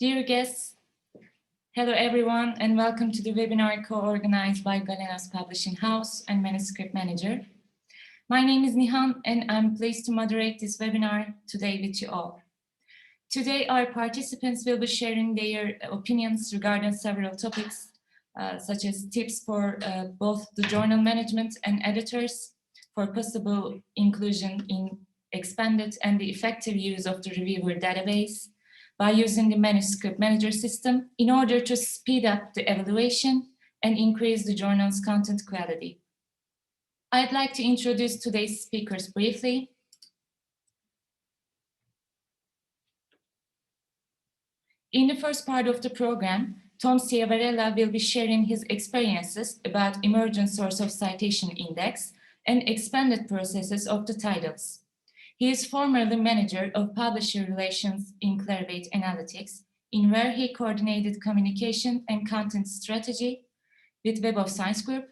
Dear guests, hello everyone, and welcome to the webinar co-organized by Galenos Publishing House and Manuscript Manager. My name is Nihan, and I'm pleased to moderate this webinar today with you all. Today, our participants will be sharing their opinions regarding several topics, such as tips for both the journal management and editors for possible inclusion in expanded and the effective use of the reviewer database by using the Manuscript Manager system in order to speed up the evaluation and increase the journal's content quality. I'd like to introduce today's speakers briefly. In the first part of the program, Tom Ciavarella will be sharing his experiences about emergent source of citation index and expanded processes of the titles. He is formerly manager of publisher relations in Clarivate Analytics, in where he coordinated communication and content strategy with Web of Science Group.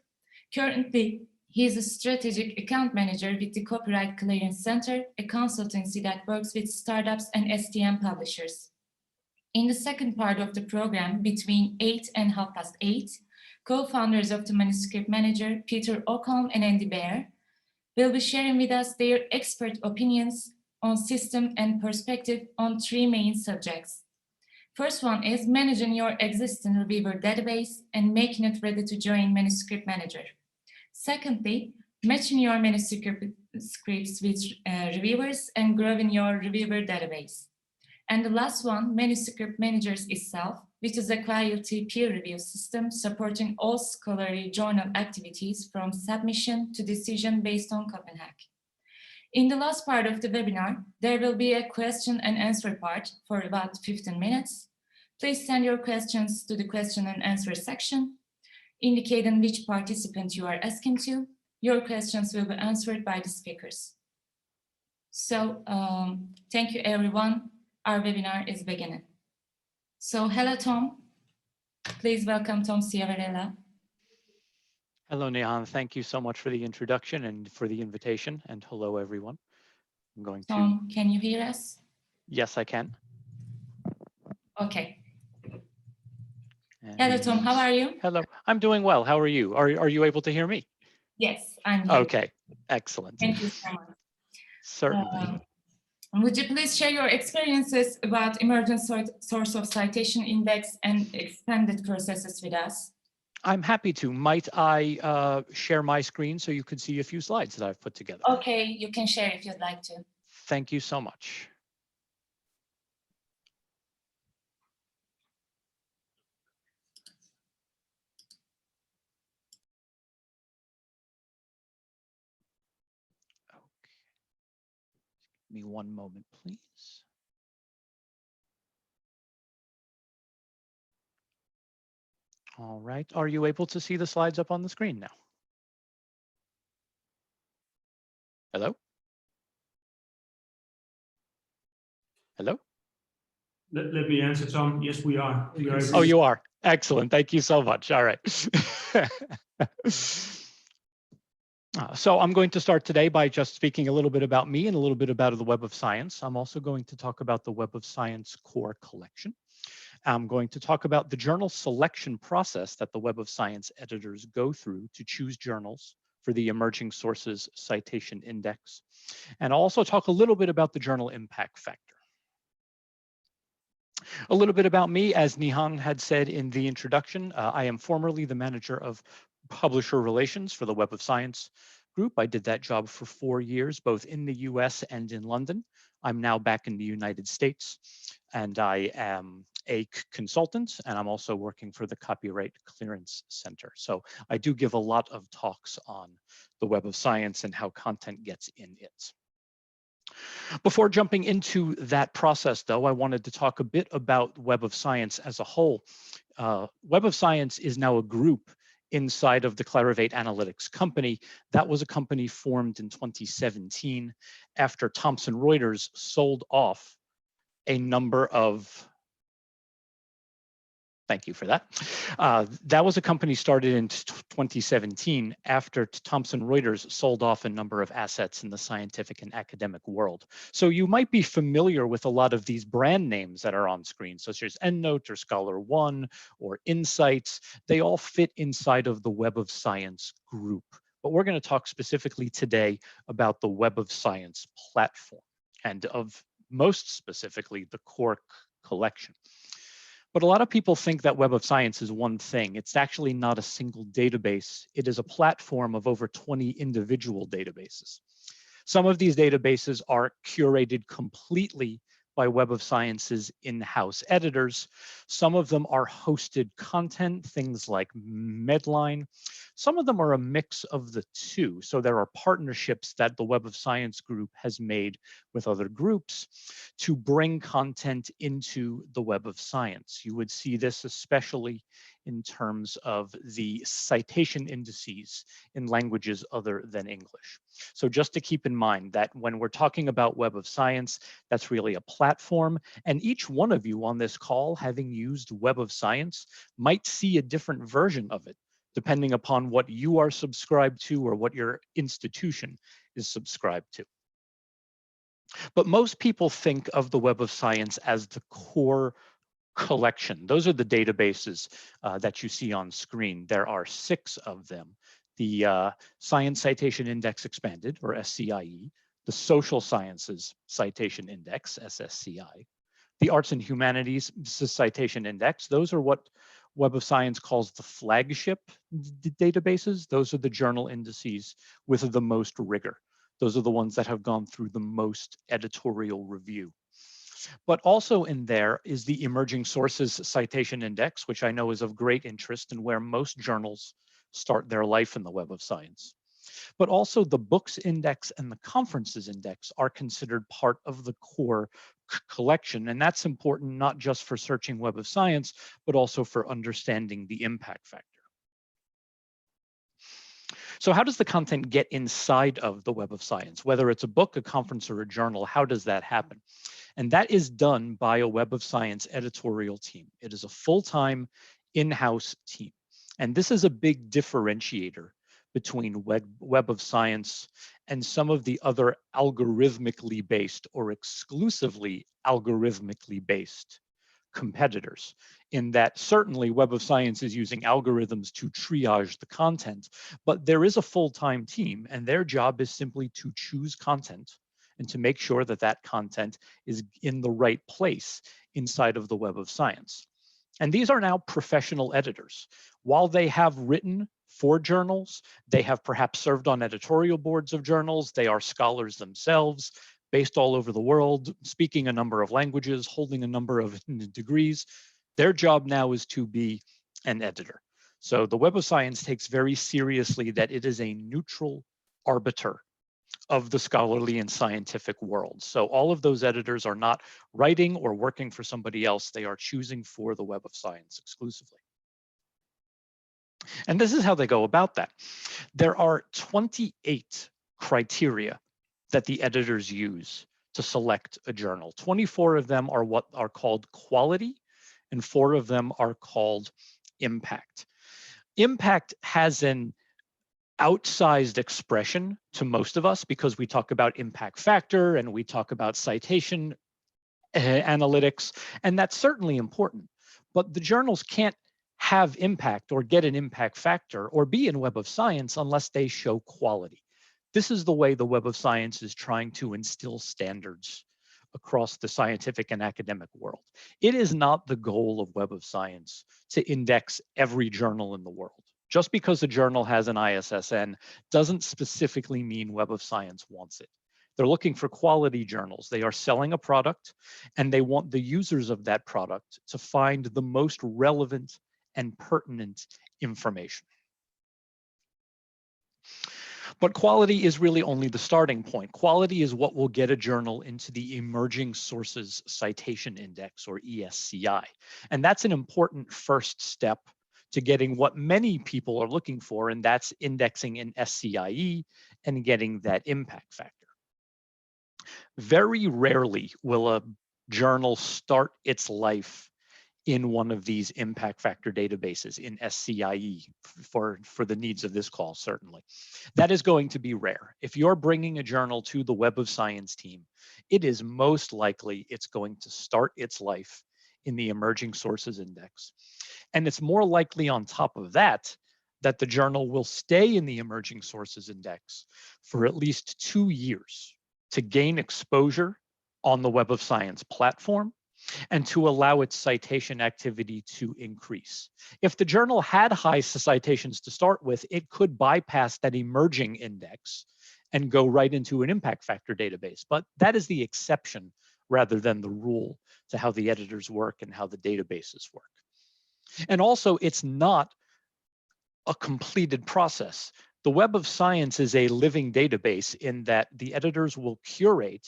Currently, he is a strategic account manager with the Copyright Clearance Center, a consultancy that works with startups and STM publishers. In the second part of the program, between 8 and 8:30, co-founders of the Manuscript Manager, Peter Okholm and Andy Baer, will be sharing with us their expert opinions on system and perspective on three main subjects. First one is managing your existing reviewer database and making it ready to join Manuscript Manager. Secondly, matching your manuscripts with reviewers and growing your reviewer database. And the last one, Manuscript Managers itself, which is a quality peer review system supporting all scholarly journal activities from submission to decision based on Copenhagen. In the last part of the webinar, there will be a question and answer part for about 15 minutes. Please send your questions to the question and answer section, indicating which participant you are asking to. Your questions will be answered by the speakers. So, thank you everyone. Our webinar is beginning. So, hello, Tom. Please welcome Tom Ciavarella. Hello, Nihan. Thank you so much for the introduction and for the invitation. And hello, everyone. I'm going to... Tom, can you hear us? Yes, I can. Okay. And hello, Tom. How are you? Hello. I'm doing well. How are you? Are you able to hear me? Yes, I'm here. Okay. Excellent. Thank you so much. Certainly. Would you please share your experiences about emergent source of citation index and expanded processes with us? I'm happy to. Might I share my screen so you can see a few slides that I've put together? Okay, you can share if you'd like to. Thank you so much. Give me one moment, please. All right, are you able to see the slides up on the screen now? Hello? Hello? Let me answer, Tom. Yes, we are. Oh, you are. Excellent. Thank you so much. All right. So I'm going to start today by just speaking a little bit about me and a little bit about the Web of Science. I'm also going to talk about the Web of Science core collection. I'm going to talk about the journal selection process that the Web of Science editors go through to choose journals for the emerging sources citation index. And I'll also talk a little bit about the journal impact factor. A little bit about me, as Nihan had said in the introduction, I am formerly the manager of publisher relations for the Web of Science group. I did that job for 4 years, both in the US and in London. I'm now back in the United States, and I am a consultant, and I'm also working for the Copyright Clearance Center. So I do give a lot of talks on the Web of Science and how content gets in it. Before jumping into that process, though, I wanted to talk a bit about Web of Science as a whole. Web of Science is now a group inside of the Clarivate Analytics company. That was a company formed in 2017 after Thomson Reuters sold off a number of Thank you for that. That was a company started in 2017 after Thomson Reuters sold off a number of assets in the scientific and academic world. So you might be familiar with a lot of these brand names that are on screen, such as EndNote or ScholarOne or Insights. They all fit inside of the Web of Science group. But we're going to talk specifically today about the Web of Science platform and of most specifically the core collection. But a lot of people think that Web of Science is one thing. It's actually not a single database. It is a platform of over 20 individual databases. Some of these databases are curated completely by Web of Science's in-house editors. Some of them are hosted content, things like Medline. Some of them are a mix of the two. So there are partnerships that the Web of Science group has made with other groups to bring content into the Web of Science. You would see this especially in terms of the citation indices in languages other than English. So just to keep in mind that when we're talking about Web of Science, that's really a platform, and each one of you on this call, having used Web of Science, might see a different version of it, depending upon what you are subscribed to or what your institution is subscribed to. But most people think of the Web of Science as the core collection. Those are the databases that you see on screen. There are 6 of them. The Science Citation Index Expanded, or SCIE, the Social Sciences Citation Index, SSCI, the Arts and Humanities Citation Index. Those are what Web of Science calls the flagship databases. Those are the journal indices with the most rigor. Those are the ones that have gone through the most editorial review. But also in there is the Emerging Sources Citation Index, which I know is of great interest and where most journals start their life in the Web of Science. But also the Books Index and the Conferences Index are considered part of the core collection. And that's important not just for searching Web of Science, but also for understanding the impact factor. So how does the content get inside of the Web of Science? Whether it's a book, a conference, or a journal, how does that happen? And that is done by a Web of Science editorial team. It is a full-time in-house team. And this is a big differentiator between Web of Science and some of the other algorithmically based or exclusively algorithmically based competitors, in that certainly Web of Science is using algorithms to triage the content, but there is a full-time team and their job is simply to choose content and to make sure that that content is in the right place inside of the Web of Science. And these are now professional editors. While they have written for journals, they have perhaps served on editorial boards of journals, they are scholars themselves, based all over the world, speaking a number of languages, holding a number of degrees. Their job now is to be an editor. So the Web of Science takes very seriously that it is a neutral arbiter of the scholarly and scientific world. So all of those editors are not writing or working for somebody else. They are choosing for the Web of Science exclusively. And this is how they go about that. There are 28 criteria that the editors use to select a journal. 24 of them are what are called quality, and 4 of them are called impact. Impact has an outsized expression to most of us because we talk about impact factor and we talk about citation analytics, and that's certainly important. But the journals can't have impact or get an impact factor or be in Web of Science unless they show quality. This is the way the Web of Science is trying to instill standards across the scientific and academic world. It is not the goal of Web of Science to index every journal in the world. Just because a journal has an ISSN doesn't specifically mean Web of Science wants it. They're looking for quality journals. They are selling a product and they want the users of that product to find the most relevant and pertinent information. But quality is really only the starting point. Quality is what will get a journal into the Emerging Sources Citation Index, or ESCI. And that's an important first step to getting what many people are looking for, and that's indexing in SCIE and getting that impact factor. Very rarely will a journal start its life in one of these impact factor databases in SCIE for the needs of this call, certainly. That is going to be rare. If you're bringing a journal to the Web of Science team, it is most likely it's going to start its life in the Emerging Sources Index. And it's more likely on top of that the journal will stay in the Emerging Sources Index for at least 2 years to gain exposure on the Web of Science platform and to allow its citation activity to increase. If the journal had high citations to start with, it could bypass that emerging index and go right into an impact factor database. But that is the exception rather than the rule to how the editors work and how the databases work. And also, it's not a completed process. The Web of Science is a living database in that the editors will curate,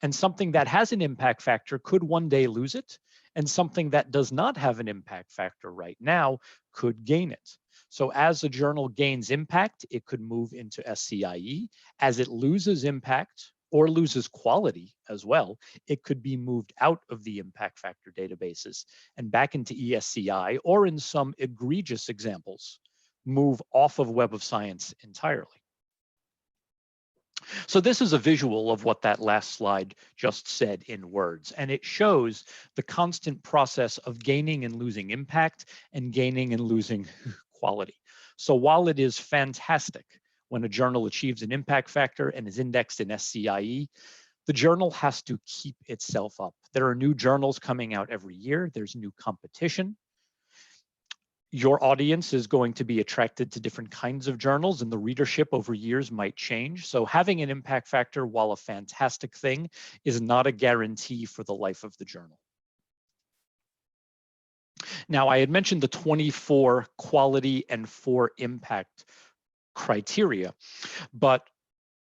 and something that has an impact factor could one day lose it, and something that does not have an impact factor right now could gain it. So as a journal gains impact, it could move into SCIE. As it loses impact or loses quality as well, it could be moved out of the impact factor databases and back into ESCI, or in some egregious examples, move off of Web of Science entirely. So this is a visual of what that last slide just said in words, and it shows the constant process of gaining and losing impact and gaining and losing quality. So while it is fantastic when a journal achieves an impact factor and is indexed in SCIE, the journal has to keep itself up. There are new journals coming out every year. There's new competition. Your audience is going to be attracted to different kinds of journals, and the readership over years might change. So having an impact factor, while a fantastic thing, is not a guarantee for the life of the journal. Now, I had mentioned the 24 quality and 4 impact criteria, but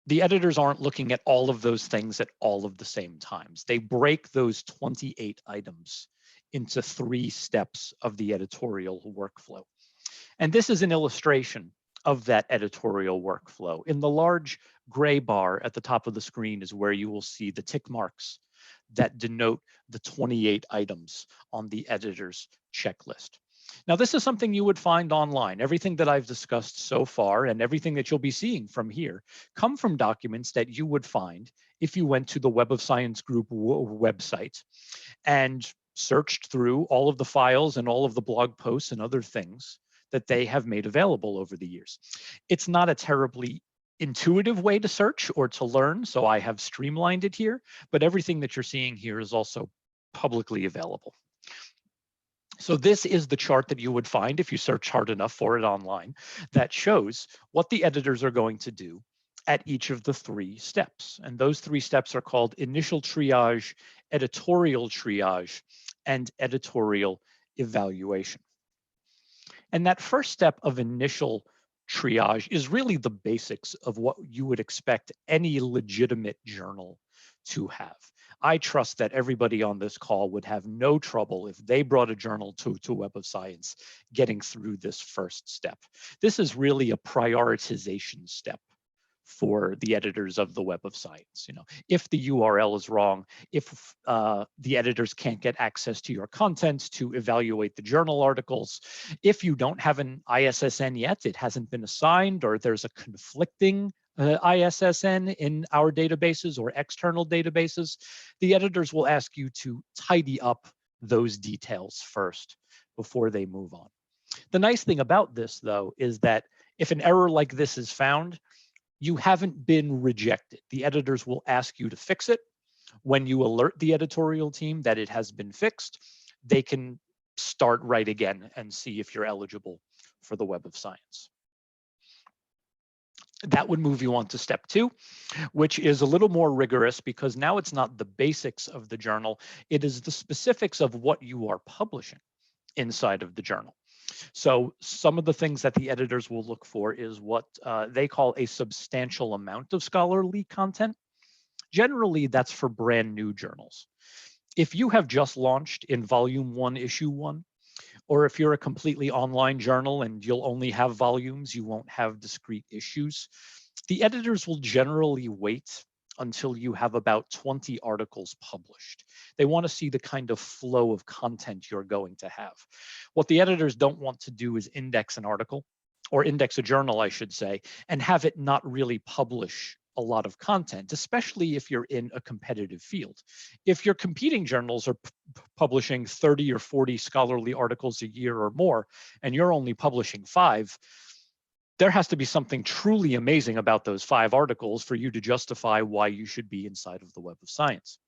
the editors aren't looking at all of those things at all of the same times. They break those 28 items into 3 steps of the editorial workflow. And this is an illustration of that editorial workflow. In the large gray bar at the top of the screen is where you will see the tick marks that denote the 28 items on the editor's checklist. Now, this is something you would find online. Everything that I've discussed so far and everything that you'll be seeing from here come from documents that you would find if you went to the Web of Science Group website and searched through all of the files and all of the blog posts and other things that they have made available over the years. It's not a terribly intuitive way to search or to learn, so I have streamlined it here, but everything that you're seeing here is also publicly available. So this is the chart that you would find if you search hard enough for it online that shows what the editors are going to do at each of the 3 steps. And those 3 steps are called initial triage, editorial triage, and editorial evaluation. And that first step of initial triage is really the basics of what you would expect any legitimate journal to have. I trust that everybody on this call would have no trouble if they brought a journal to Web of Science getting through this first step. This is really a prioritization step for the editors of the Web of Science. You know, if the URL is wrong, if the editors can't get access to your content to evaluate the journal articles, if you don't have an ISSN yet, it hasn't been assigned, or there's a conflicting ISSN in our databases or external databases, the editors will ask you to tidy up those details first before they move on. The nice thing about this, though, is that if an error like this is found, you haven't been rejected. The editors will ask you to fix it. When you alert the editorial team that it has been fixed, they can start right again and see if you're eligible for the Web of Science. That would move you on to step 2, which is a little more rigorous because now it's not the basics of the journal, it is the specifics of what you are publishing inside of the journal. So some of the things that the editors will look for is what they call a substantial amount of scholarly content. Generally, that's for brand new journals. If you have just launched in volume 1, issue 1, or if you're a completely online journal and you'll only have volumes, you won't have discrete issues, the editors will generally wait until you have about 20 articles published. They want to see the kind of flow of content you're going to have. What the editors don't want to do is index an article, or index a journal, I should say, and have it not really publish a lot of content, especially if you're in a competitive field. If your competing journals are publishing 30 or 40 scholarly articles a year or more, and you're only publishing 5, there has to be something truly amazing about those 5 articles for you to justify why you should be inside of the Web of Science.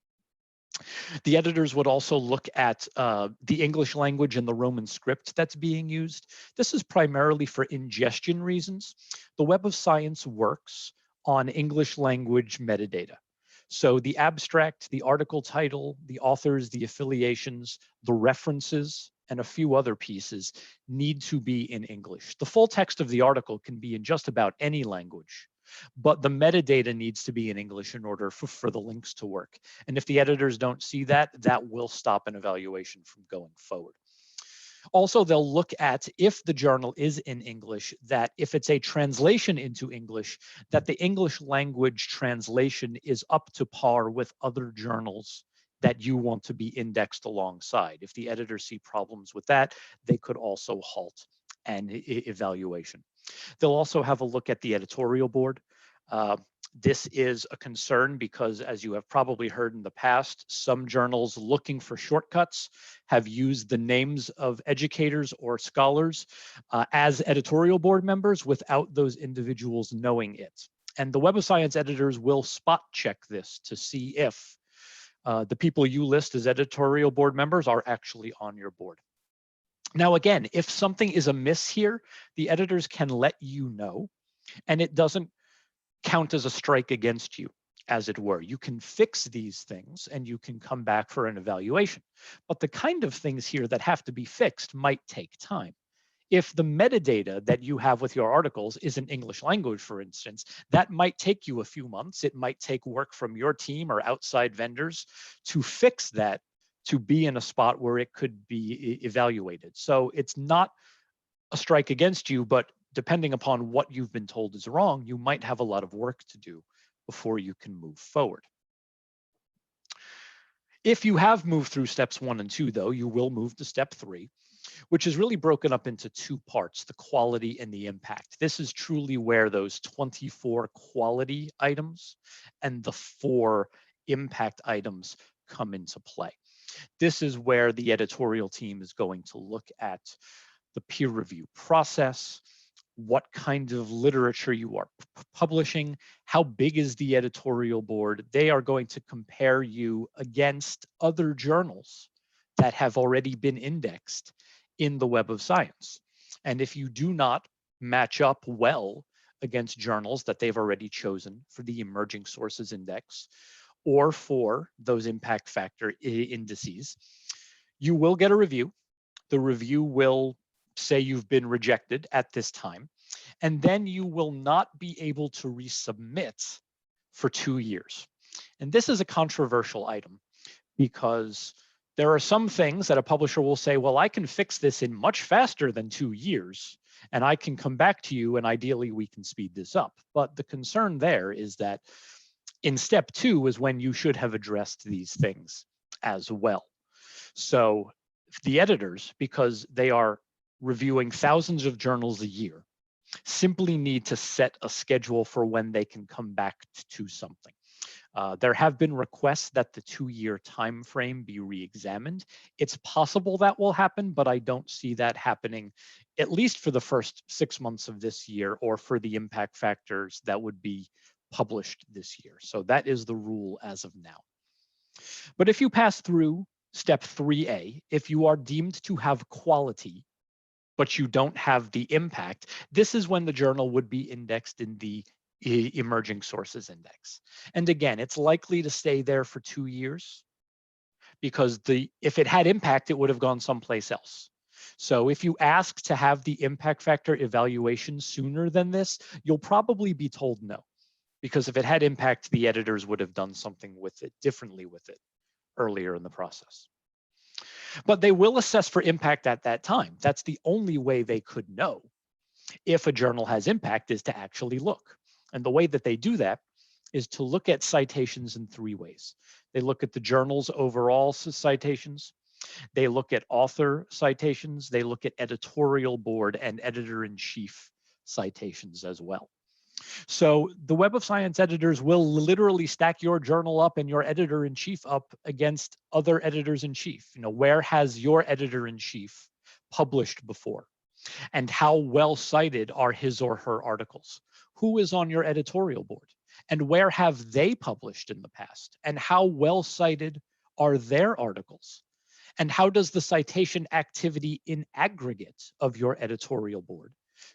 The editors would also look at the English language and the Roman script that's being used. This is primarily for ingestion reasons. The Web of Science works on English language metadata. So the abstract, the article title, the authors, the affiliations, the references, and a few other pieces need to be in English. The full text of the article can be in just about any language, but the metadata needs to be in English in order for the links to work. And if the editors don't see that, that will stop an evaluation from going forward. Also, they'll look at, if the journal is in English, that if it's a translation into English, that the English language translation is up to par with other journals that you want to be indexed alongside. If the editors see problems with that, they could also halt an evaluation. They'll also have a look at the editorial board. This is a concern because, as you have probably heard in the past, some journals looking for shortcuts have used the names of educators or scholars as editorial board members without those individuals knowing it. And the Web of Science editors will spot check this to see if the people you list as editorial board members are actually on your board. Now, again, if something is amiss here, the editors can let you know, and it doesn't count as a strike against you, as it were. You can fix these things and you can come back for an evaluation. But the kind of things here that have to be fixed might take time. If the metadata that you have with your articles is in English language, for instance, that might take you a few months. It might take work from your team or outside vendors to fix that, to be in a spot where it could be evaluated. So it's not a strike against you, but depending upon what you've been told is wrong, you might have a lot of work to do before you can move forward. If you have moved through steps 1 and 2, though, you will move to step 3, which is really broken up into 2 parts, the quality and the impact. This is truly where those 24 quality items and the 4 impact items come into play. This is where the editorial team is going to look at the peer review process, what kind of literature you are publishing, how big is the editorial board. They are going to compare you against other journals that have already been indexed in the Web of Science. And if you do not match up well against journals that they've already chosen for the emerging sources index or for those impact factor indices, you will get a review. The review will say you've been rejected at this time, and then you will not be able to resubmit for 2 years. And this is a controversial item because there are some things that a publisher will say, well, I can fix this in much faster than 2 years, and I can come back to you, and ideally we can speed this up. But the concern there is that in step 2 is when you should have addressed these things as well. So the editors, because they are reviewing thousands of journals a year, simply need to set a schedule for when they can come back to something. There have been requests that the 2-year time frame be re-examined. It's possible that will happen, but I don't see that happening, at least for the first 6 months of this year, or for the impact factors that would be published this year. So that is the rule as of now. But if you pass through step 3A, if you are deemed to have quality, but you don't have the impact, this is when the journal would be indexed in the emerging sources index. And again, it's likely to stay there for 2 years because if it had impact, it would have gone someplace else. So if you ask to have the impact factor evaluation sooner than this, you'll probably be told no, because if it had impact, the editors would have done something with it, differently with it earlier in the process. But they will assess for impact at that time. That's the only way they could know if a journal has impact, is to actually look. And the way that they do that is to look at citations in three ways. They look at the journal's overall citations, they look at author citations, they look at editorial board and editor-in-chief citations as well. So the Web of Science editors will literally stack your journal up and your editor-in-chief up against other editors-in-chief. You know, where has your editor-in-chief published before? And how well cited are his or her articles? Who is on your editorial board? And where have they published in the past? And how well cited are their articles? And how does the citation activity in aggregate of your editorial board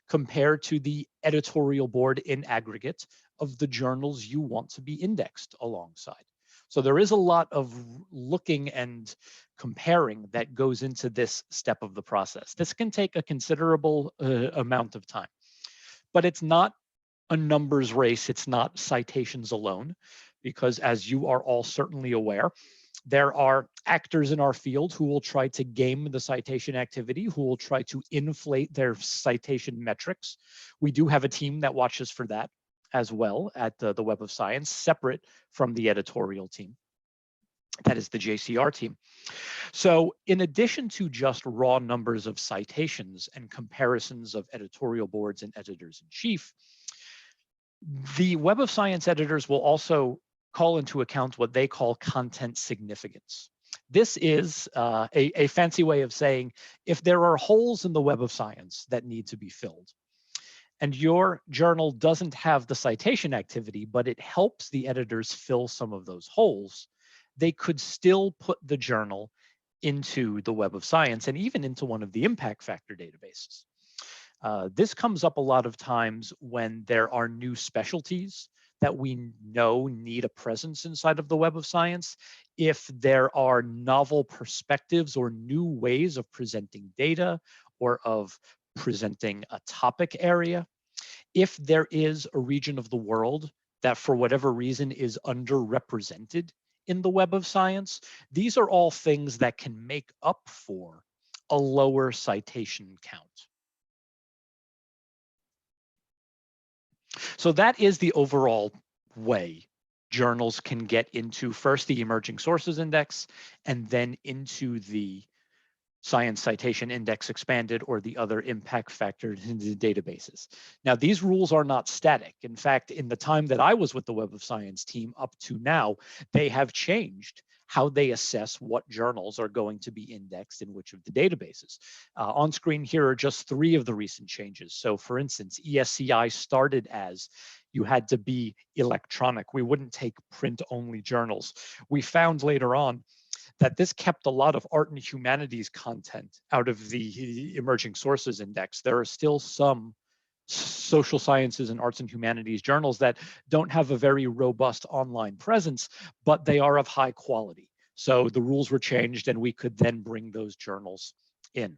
compare to the editorial board in aggregate of the journals you want to be indexed alongside? So there is a lot of looking and comparing that goes into this step of the process. This can take a considerable amount of time, but it's not a numbers race. It's not citations alone, because as you are all certainly aware, there are actors in our field who will try to game the citation activity, who will try to inflate their citation metrics. We do have a team that watches for that as well at the Web of Science, separate from the editorial team. That is the JCR team. So in addition to just raw numbers of citations and comparisons of editorial boards and editors-in-chief, the Web of Science editors will also call into account what they call content significance. This is a fancy way of saying if there are holes in the Web of Science that need to be filled, and your journal doesn't have the citation activity, but it helps the editors fill some of those holes, they could still put the journal into the Web of Science and even into one of the impact factor databases. This comes up a lot of times when there are new specialties that we know need a presence inside of the Web of Science. If there are novel perspectives or new ways of presenting data or of presenting a topic area, if there is a region of the world that for whatever reason is underrepresented in the Web of Science, these are all things that can make up for a lower citation count. So that is the overall way journals can get into first the emerging sources index and then into the Science Citation Index Expanded or the other impact factors in the databases. Now, these rules are not static. In fact, in the time that I was with the Web of Science team up to now, they have changed how they assess what journals are going to be indexed in which of the databases. On screen here are just 3 of the recent changes. So for instance, ESCI started as you had to be electronic. We wouldn't take print-only journals. We found later on that this kept a lot of art and humanities content out of the emerging sources index. There are still some social sciences and arts and humanities journals that don't have a very robust online presence, but they are of high quality. So the rules were changed and we could then bring those journals in.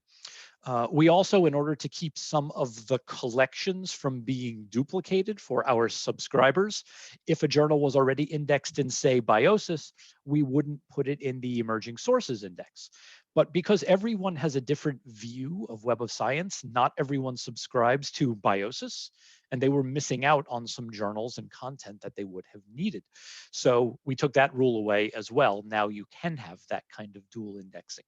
We also, in order to keep some of the collections from being duplicated for our subscribers, if a journal was already indexed in, say, Biosis, we wouldn't put it in the emerging sources index. But because everyone has a different view of Web of Science, not everyone subscribes to Biosis, and they were missing out on some journals and content that they would have needed. So we took that rule away as well. Now you can have that kind of dual indexing.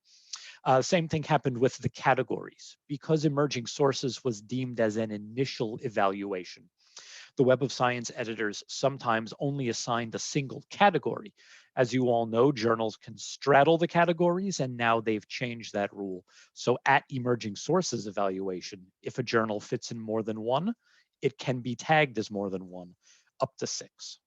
Same thing happened with the categories. Because emerging sources was deemed as an initial evaluation, the Web of Science editors sometimes only assigned a single category. As you all know, journals can straddle the categories, and now they've changed that rule. So at emerging sources evaluation, if a journal fits in more than one, it can be tagged as more than one, up to 6.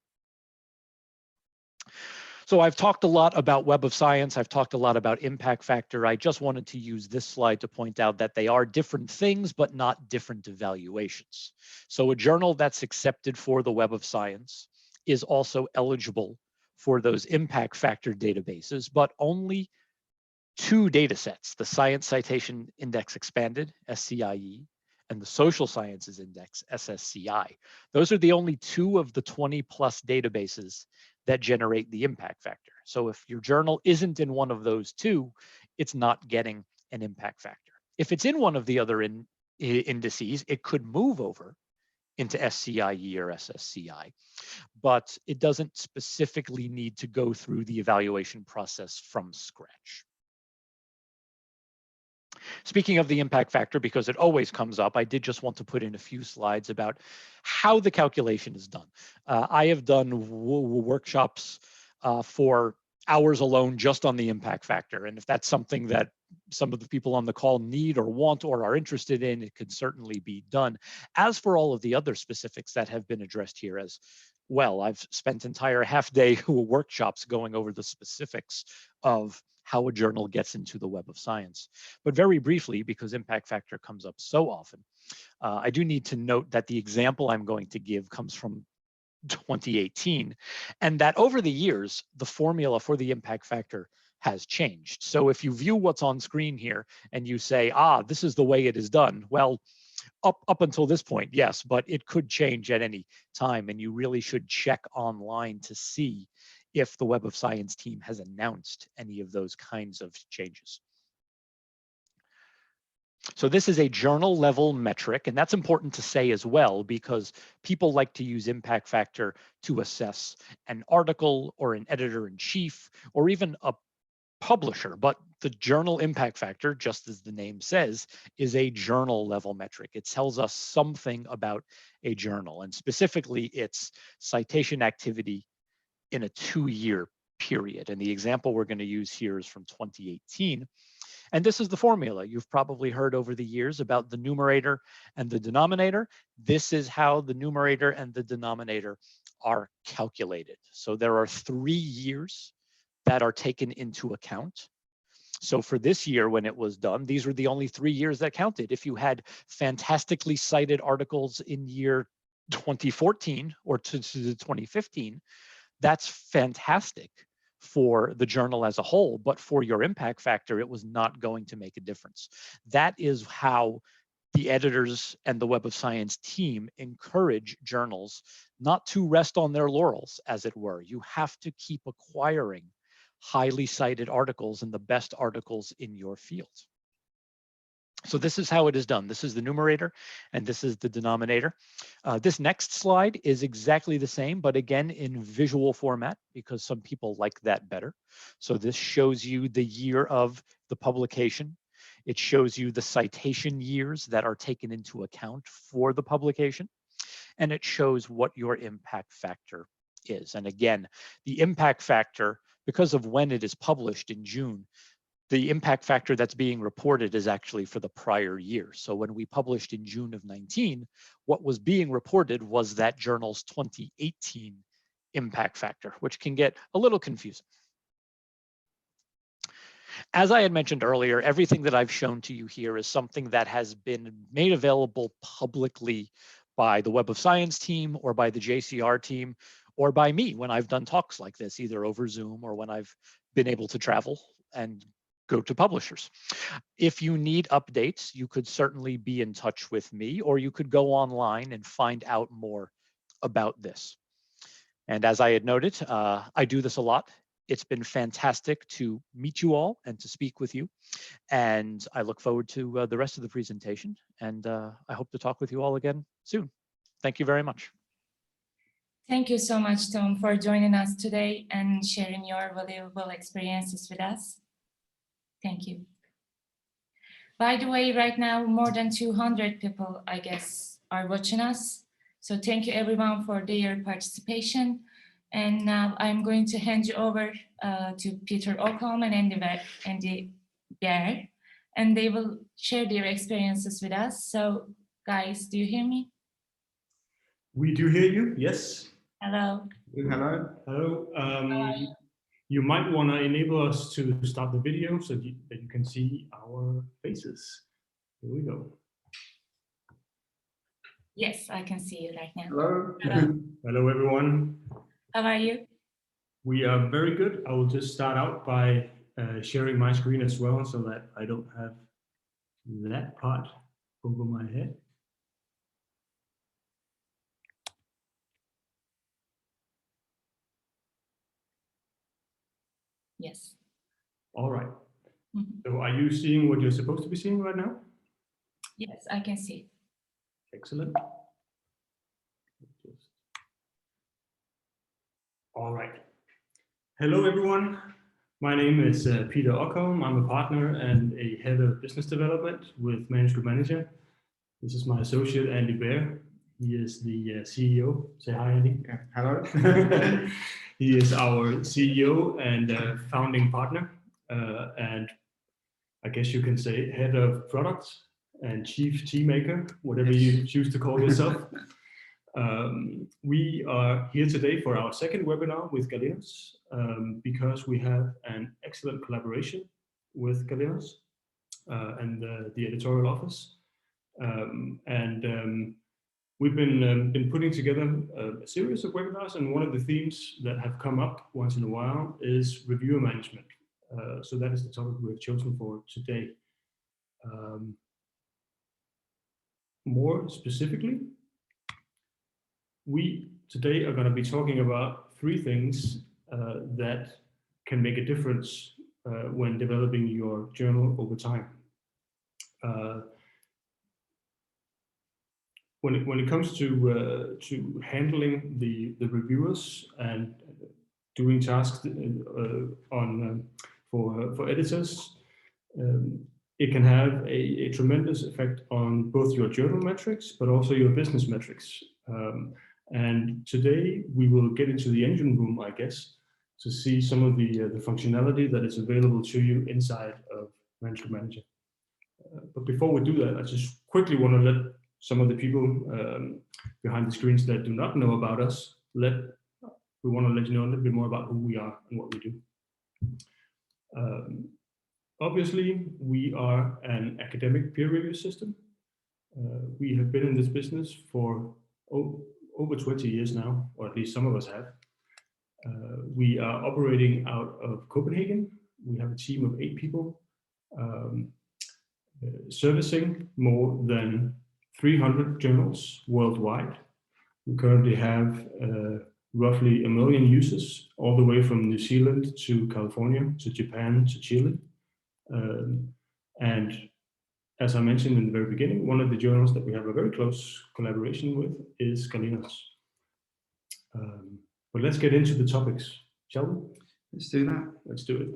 So I've talked a lot about Web of Science. I've talked a lot about impact factor. I just wanted to use this slide to point out that they are different things, but not different evaluations. So a journal that's accepted for the Web of Science is also eligible for those impact factor databases, but only 2 data sets, the Science Citation Index Expanded, SCIE, and the Social Sciences Index, SSCI. Those are the only 2 of the 20+ databases that generate the impact factor. So if your journal isn't in one of those 2, it's not getting an impact factor. If it's in one of the other indices, it could move over into SCIE or SSCI, but it doesn't specifically need to go through the evaluation process from scratch. Speaking of the impact factor, because it always comes up, I did just want to put in a few slides about how the calculation is done. I have done workshops for hours alone just on the impact factor. And if that's something that some of the people on the call need or want or are interested in, it could certainly be done. As for all of the other specifics that have been addressed here as well, I've spent entire half-day workshops going over the specifics of how a journal gets into the Web of Science. But very briefly, because impact factor comes up so often, I do need to note that the example I'm going to give comes from 2018, and that over the years, the formula for the impact factor has changed. So if you view what's on screen here and you say, this is the way it is done, well, up until this point, yes, but it could change at any time, and you really should check online to see if the Web of Science team has announced any of those kinds of changes. So this is a journal level metric, and that's important to say as well, because people like to use impact factor to assess an article or an editor-in-chief or even a publisher, but the journal impact factor, just as the name says, is a journal level metric. It tells us something about a journal, and specifically its citation activity in a 2-year period. And the example we're going to use here is from 2018. And this is the formula you've probably heard over the years about the numerator and the denominator. This is how the numerator and the denominator are calculated. So there are 3 years that are taken into account. So for this year, when it was done, these were the only 3 years that counted. If you had fantastically cited articles in year 2014 or to 2015, that's fantastic for the journal as a whole, but for your impact factor, it was not going to make a difference. That is how the editors and the Web of Science team encourage journals not to rest on their laurels, as it were. You have to keep acquiring highly cited articles and the best articles in your field. So this is how it is done. This is the numerator and this is the denominator. This next slide is exactly the same, but again in visual format because some people like that better. So this shows you the year of the publication. It shows you the citation years that are taken into account for the publication. And it shows what your impact factor is. And again, the impact factor, because of when it is published in June, the impact factor that's being reported is actually for the prior year. So when we published in June of 19, what was being reported was that journal's 2018 impact factor, which can get a little confusing. As I had mentioned earlier, everything that I've shown to you here is something that has been made available publicly by the Web of Science team or by the JCR team or by me when I've done talks like this, either over Zoom or when I've been able to travel and go to publishers. If you need updates, you could certainly be in touch with me, or you could go online and find out more about this. And as I had noted, I do this a lot. It's been fantastic to meet you all and to speak with you. And I look forward to the rest of the presentation. And I hope to talk with you all again soon. Thank you very much. Thank you so much, Tom, for joining us today and sharing your valuable experiences with us. Thank you. By the way, right now, more than 200 people, I guess, are watching us. So thank you everyone for their participation. And now I'm going to hand you over to Peter Okholm and Andy Bear, and they will share their experiences with us. So guys, do you hear me? We do hear you, yes. Hello. Hello. Hello. You might want to enable us to start the video so that you can see our faces. Here we go. Yes, I can see you right now. Hello. Hello. Hello, everyone. How are you? We are very good. I will just start out by sharing my screen as well so that I don't have that part over my head. Yes. All right. Mm-hmm. So are you seeing what you're supposed to be seeing right now? Yes, I can see. Excellent. All right. Hello, everyone. My name is Peter Okholm. I'm a partner and a head of business development with Manuscript Manager. This is my associate, Andy Bear. He is the CEO. Say hi, Andy. Yeah. Hello. He is our CEO and founding partner, and I guess you can say head of product and chief tea maker, whatever you choose to call yourself. We are here today for our second webinar with Galenos because we have an excellent collaboration with Galenos and the editorial office. We've been putting together a series of webinars, and one of the themes that have come up once in a while is reviewer management. So that is the topic we have chosen for today. More specifically, we today are going to be talking about three things that can make a difference when developing your journal over time. When it comes to handling the reviewers and doing tasks for editors, it can have a tremendous effect on both your journal metrics, but also your business metrics. And today we will get into the engine room, I guess, to see some of the functionality that is available to you inside of Manuscript Manager. But before we do that, I just quickly want to let some of the people behind the screens that do not know about us, we want to let you know a little bit more about who we are and what we do. Obviously, we are an academic peer review system. We have been in this business for over 20 years now, or at least some of us have. We are operating out of Copenhagen. We have a team of 8 people servicing more than 300 journals worldwide. We currently have roughly 1 million users, all the way from New Zealand to California, to Japan, to Chile. And as I mentioned in the very beginning, one of the journals that we have a very close collaboration with is Galenos. But let's get into the topics, shall we? Let's do that. Let's do it.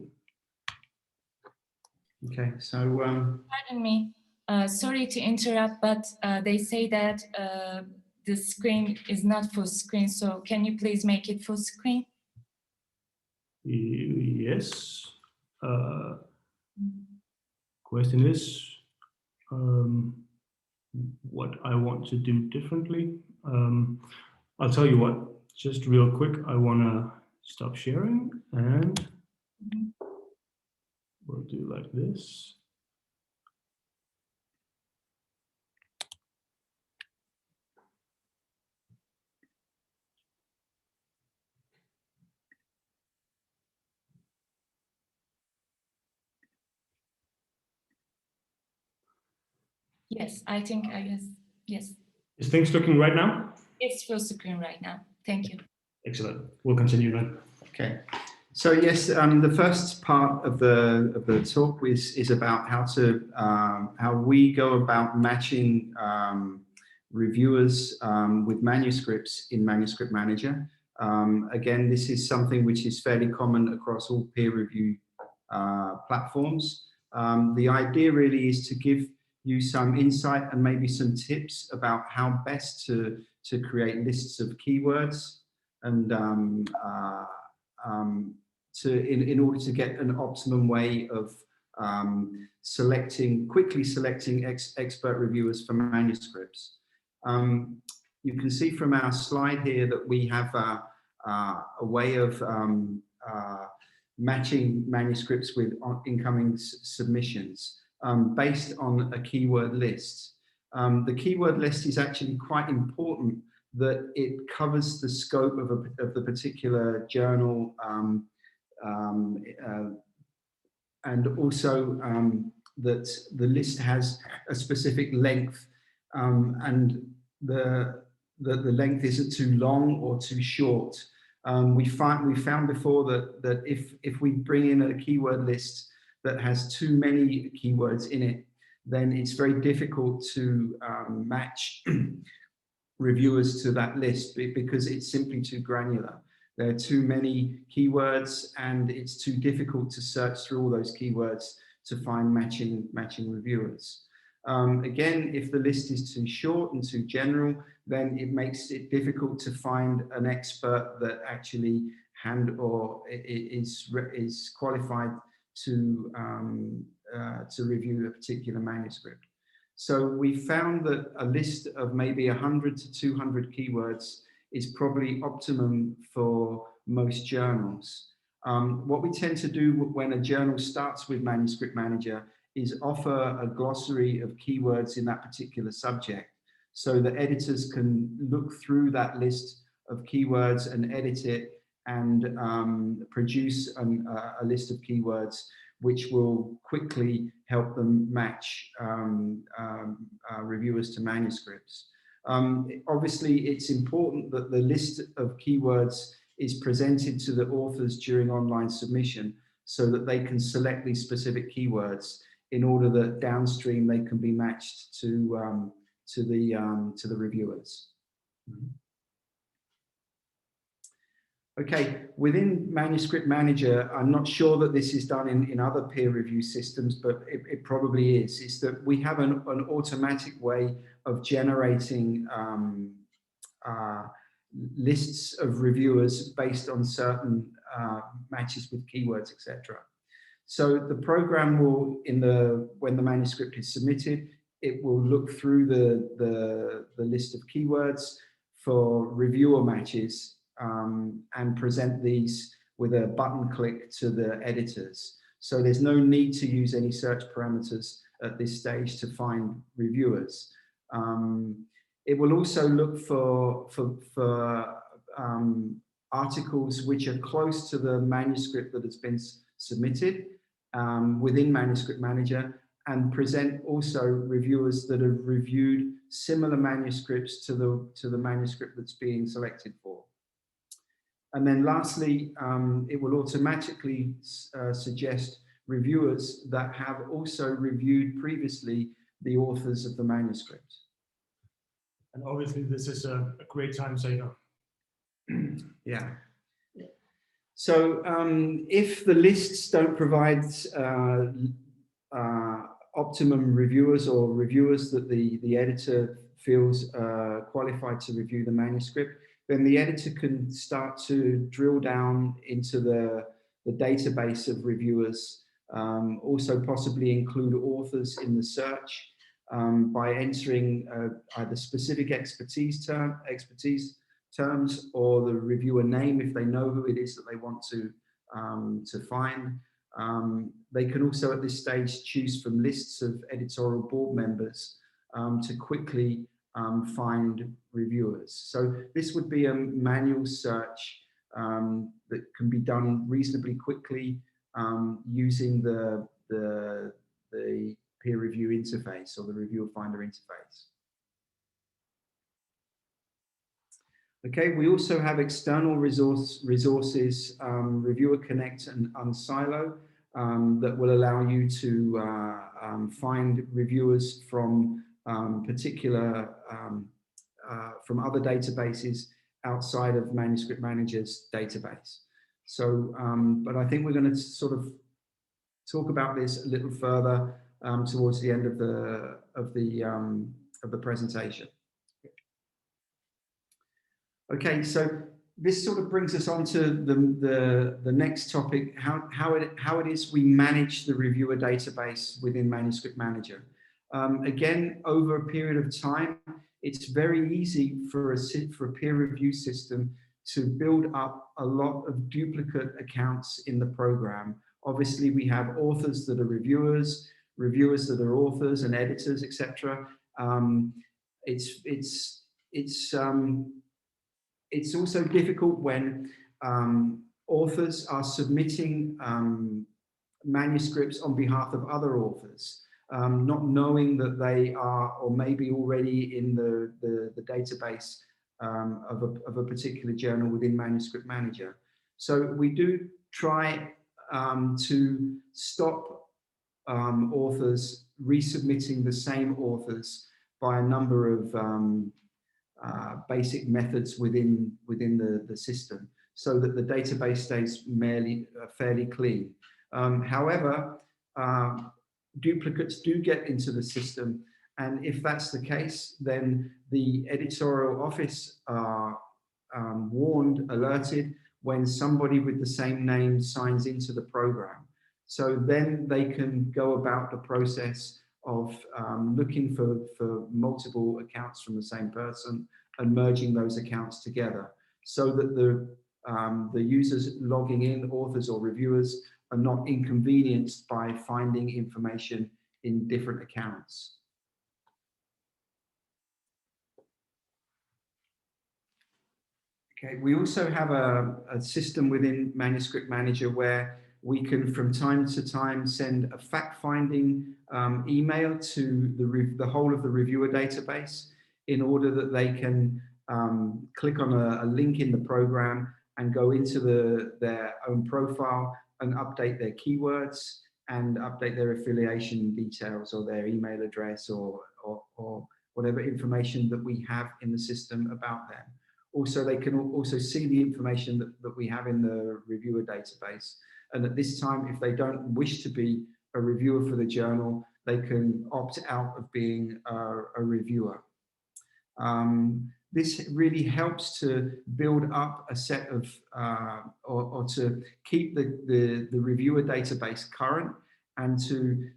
Okay, so Pardon me, sorry to interrupt, but they say that the screen is not full screen, so can you please make it full screen? Yes. Question is what I want to do differently. I'll tell you what, just real quick, I want to stop sharing and we'll do like this. Yes, yes. Is things looking right now? It's full screen right now. Thank you. Excellent. We'll continue then. okay, so yes, the first part of the talk is about how we go about matching reviewers with manuscripts in Manuscript Manager. Again, this is something which is fairly common across all peer review platforms. The idea really is to give you some insight and maybe some tips about how best to create lists of keywords and in order to get an optimum way of quickly selecting expert reviewers for manuscripts. You can see from our slide here that we have a way of matching manuscripts with incoming submissions based on a keyword list. The keyword list is actually quite important, that it covers the scope of the particular journal and also that the list has a specific length and the length isn't too long or too short. We found before that if we bring in a keyword list that has too many keywords in it, then it's very difficult to match reviewers to that list because it's simply too granular. There are too many keywords, and it's too difficult to search through all those keywords to find matching reviewers. Again, if the list is too short and too general, then it makes it difficult to find an expert that actually is qualified to review a particular manuscript. So we found that a list of maybe 100 to 200 keywords is probably optimum for most journals. What we tend to do when a journal starts with Manuscript Manager is offer a glossary of keywords in that particular subject, so that editors can look through that list of keywords and edit it and produce a list of keywords which will quickly help them match reviewers to manuscripts. Obviously, it's important that the list of keywords is presented to the authors during online submission so that they can select these specific keywords in order that downstream they can be matched to the reviewers. Okay, within Manuscript Manager, I'm not sure that this is done in other peer review systems, but it probably is that we have an automatic way of generating lists of reviewers based on certain matches with keywords, etc. So the program will, when the manuscript is submitted, it will look through the list of keywords for reviewer matches and present these with a button click to the editors. So there's no need to use any search parameters at this stage to find reviewers. It will also look for articles which are close to the manuscript that has been submitted within Manuscript Manager, and present also reviewers that have reviewed similar manuscripts to the manuscript that's being selected for. And then lastly, it will automatically suggest reviewers that have also reviewed previously the authors of the manuscript. And obviously this is a great time saver. Yeah. So if the lists don't provide optimum reviewers or reviewers that the editor feels qualified to review the manuscript, then the editor can start to drill down into the database of reviewers, also possibly include authors in the search by entering either specific expertise terms or the reviewer name if they know who it is that they want to find. They can also at this stage choose from lists of editorial board members to quickly find reviewers. So this would be a manual search that can be done reasonably quickly using the peer review interface or the reviewer finder interface. Okay, we also have external resources, Reviewer Connect and Unsilo, that will allow you to find reviewers from from other databases outside of Manuscript Manager's database. So, but I think we're going to sort of talk about this a little further towards the end of the presentation. Okay, so this sort of brings us on to the next topic, how it is we manage the reviewer database within Manuscript Manager. Again, over a period of time, it's very easy for a peer review system to build up a lot of duplicate accounts in the program. Obviously, we have authors that are reviewers, reviewers that are authors and editors, etc. It's also difficult when authors are submitting manuscripts on behalf of other authors, not knowing that they are or maybe already in the database of a particular journal within Manuscript Manager. So we do try to stop authors resubmitting the same authors by a number of basic methods within the system. so that the database stays fairly clean. However, duplicates do get into the system, and if that's the case, then the editorial office are warned, alerted, when somebody with the same name signs into the program. So then they can go about the process of looking for multiple accounts from the same person and merging those accounts together, so that the users logging in, authors or reviewers, are not inconvenienced by finding information in different accounts. Okay, we also have a system within Manuscript Manager where we can from time to time send a fact-finding email to the whole of the reviewer database, in order that they can click on a link in the program and go into their own profile and update their keywords and update their affiliation details or their email address or whatever information that we have in the system about them. Also, they can also see the information that we have in the reviewer database. And at this time, if they don't wish to be a reviewer for the journal, they can opt out of being a reviewer. This really helps to build up a set of, or to keep the reviewer database current, and to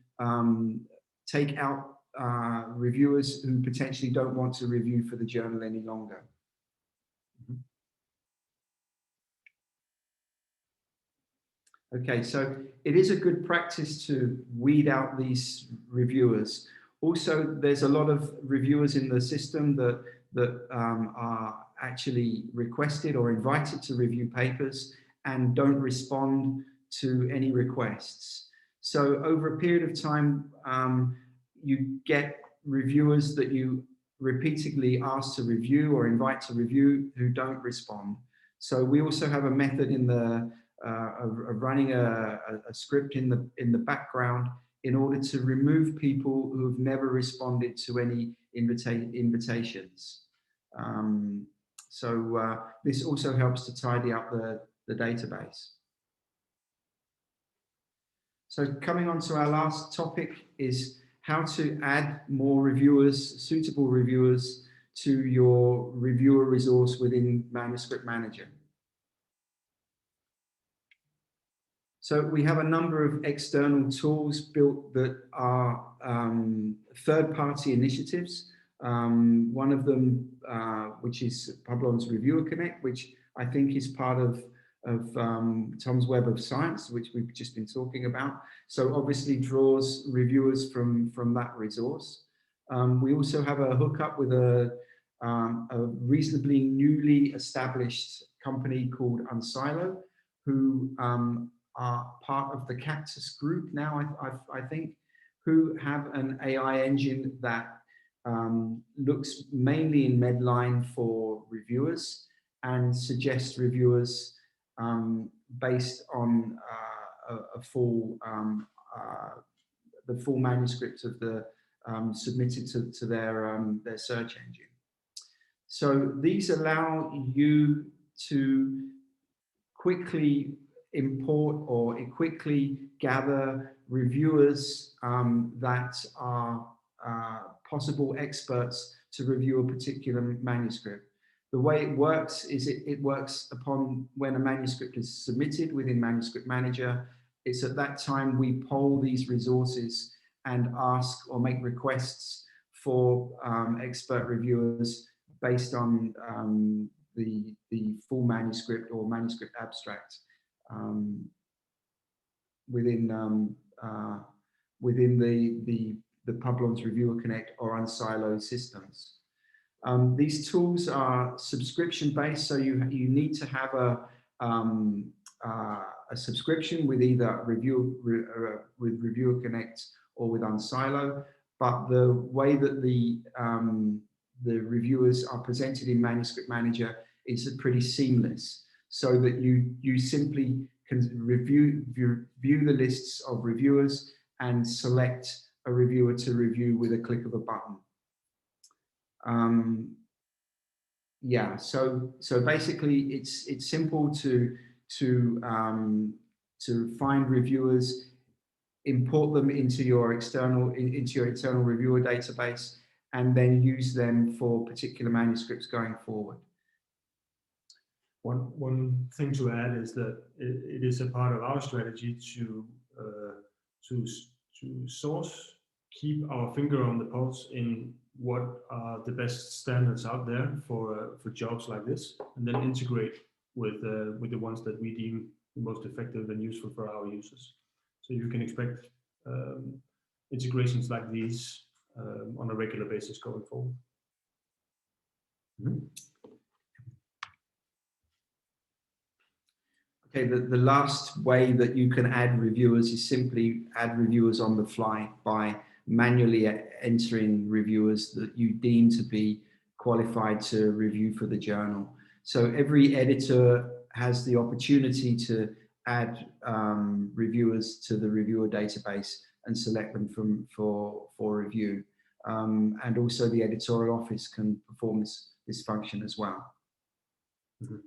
take out reviewers who potentially don't want to review for the journal any longer. Okay, so it is a good practice to weed out these reviewers. Also, there's a lot of reviewers in the system that are actually requested or invited to review papers and don't respond to any requests. So over a period of time, you get reviewers that you repeatedly ask to review or invite to review who don't respond. So we also have a method in the of running a script in the background in order to remove people who have never responded to any invitations. This also helps to tidy up the database. So coming on to our last topic is how to add more reviewers, suitable reviewers, to your reviewer resource within Manuscript Manager. So we have a number of external tools built that are third-party initiatives. One of them, which is Publon's Reviewer Connect, which I think is part of Tom's Web of Science, which we've just been talking about. So obviously draws reviewers from that resource. We also have a hookup with a reasonably newly established company called Unsilo, who are part of the Cactus group now, I think, who have an AI engine that looks mainly in Medline for reviewers and suggests reviewers based on the full manuscript of the submitted to their search engine. So these allow you to quickly import or quickly gather reviewers that are possible experts to review a particular manuscript. The way it works is it works upon when a manuscript is submitted within Manuscript Manager. It's at that time we poll these resources and ask or make requests for expert reviewers based on the full manuscript or manuscript abstract within the Publon's Reviewer Connect or Unsilo systems. These tools are subscription-based, so you need to have a subscription with either with Reviewer Connect or with Unsilo. But the way that the reviewers are presented in Manuscript Manager is pretty seamless, so that you simply can view the lists of reviewers and select a reviewer to review with a click of a button. Yeah, so basically it's simple to find reviewers, import them into your internal reviewer database, and then use them for particular manuscripts going forward. One thing to add is that it is a part of our strategy to source, keep our finger on the pulse in what are the best standards out there for jobs like this, and then integrate with the ones that we deem the most effective and useful for our users. So you can expect integrations like these on a regular basis going forward. Mm-hmm. Okay, the last way that you can add reviewers is simply add reviewers on the fly by manually entering reviewers that you deem to be qualified to review for the journal. So every editor has the opportunity to add reviewers to the reviewer database and select them for review. And also the editorial office can perform this function as well. Mm-hmm.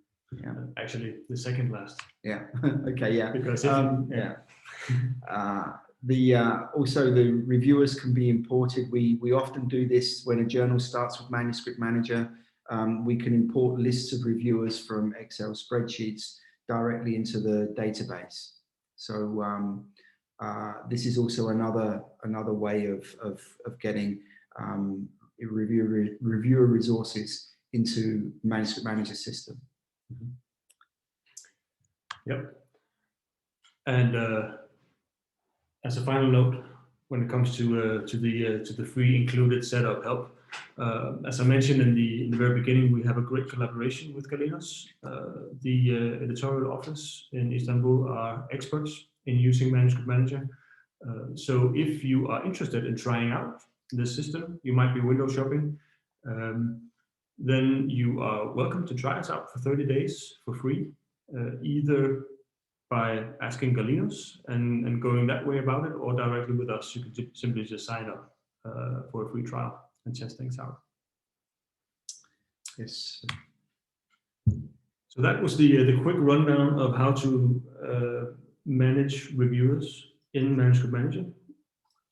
Yeah. Actually, the second last. Yeah. Okay. Yeah. Because also the reviewers can be imported. We often do this when a journal starts with Manuscript Manager. We can import lists of reviewers from Excel spreadsheets directly into the database. So this is also another way of getting reviewer resources into Manuscript Manager system. Mm-hmm. Yep. And as a final note, when it comes to the free included setup help, as I mentioned in the very beginning, we have a great collaboration with Galenos. The editorial office in Istanbul are experts in using Manuscript Manager. So if you are interested in trying out this system, you might be window shopping, then you are welcome to try us out for 30 days for free, either by asking Galenos and going that way about it, or directly with us. You can simply just sign up for a free trial and test things out. Yes. So that was the quick rundown of how to manage reviewers in Manuscript Manager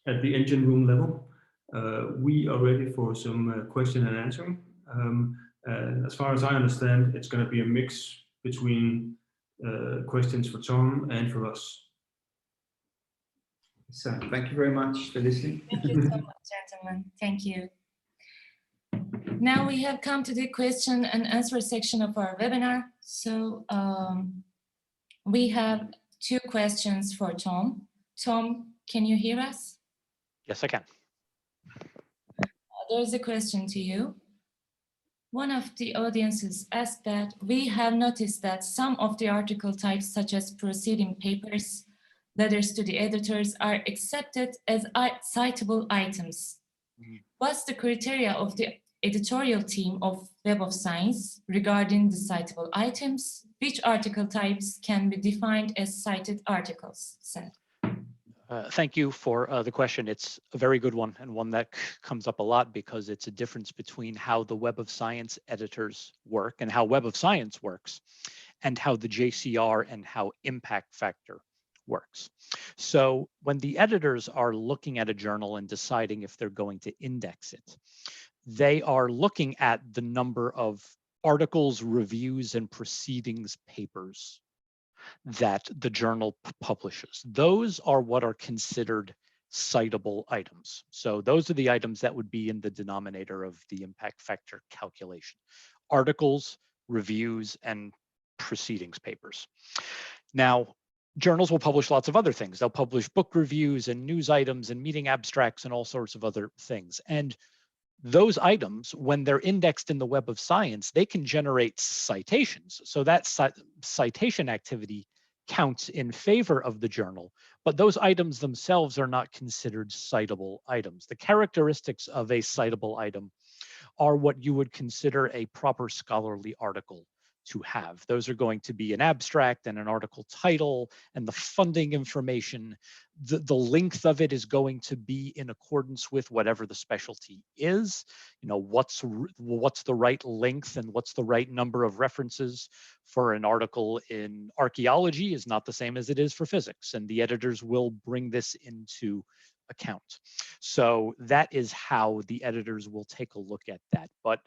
at the engine room level. We are ready for some question and answering. And as far as I understand, it's going to be a mix between questions for Tom and for us. So thank you very much for listening. Thank you so much, gentlemen. Thank you. Now we have come to the question and answer section of our webinar. So we have 2 questions for Tom. Tom, can you hear us? Yes, I can. There's a question to you. One of the audiences asked that we have noticed that some of the article types, such as proceeding papers, letters to the editors, are accepted as citable items. What's the criteria of the editorial team of Web of Science regarding the citable items? Which article types can be defined as cited articles? Thank you for the question. It's a very good one, and one that comes up a lot because it's a difference between how the Web of Science editors work and how Web of Science works, and how the JCR and how impact factor works. So when the editors are looking at a journal and deciding if they're going to index it, they are looking at the number of articles, reviews, and proceedings papers that the journal publishes. Those are what are considered citable items. So those are the items that would be in the denominator of the impact factor calculation: articles, reviews, and proceedings papers. Now, journals will publish lots of other things. They'll publish book reviews and news items and meeting abstracts and all sorts of other things. And those items, when they're indexed in the Web of Science, they can generate citations. So that citation activity counts in favor of the journal, but those items themselves are not considered citable items. The characteristics of a citable item are what you would consider a proper scholarly article to have. Those are going to be an abstract and an article title and the funding information. The length of it is going to be in accordance with whatever the specialty is. You know, what's the right length and what's the right number of references for an article in archaeology is not the same as it is for physics, and the editors will bring this into account. So that is how the editors will take a look at that. But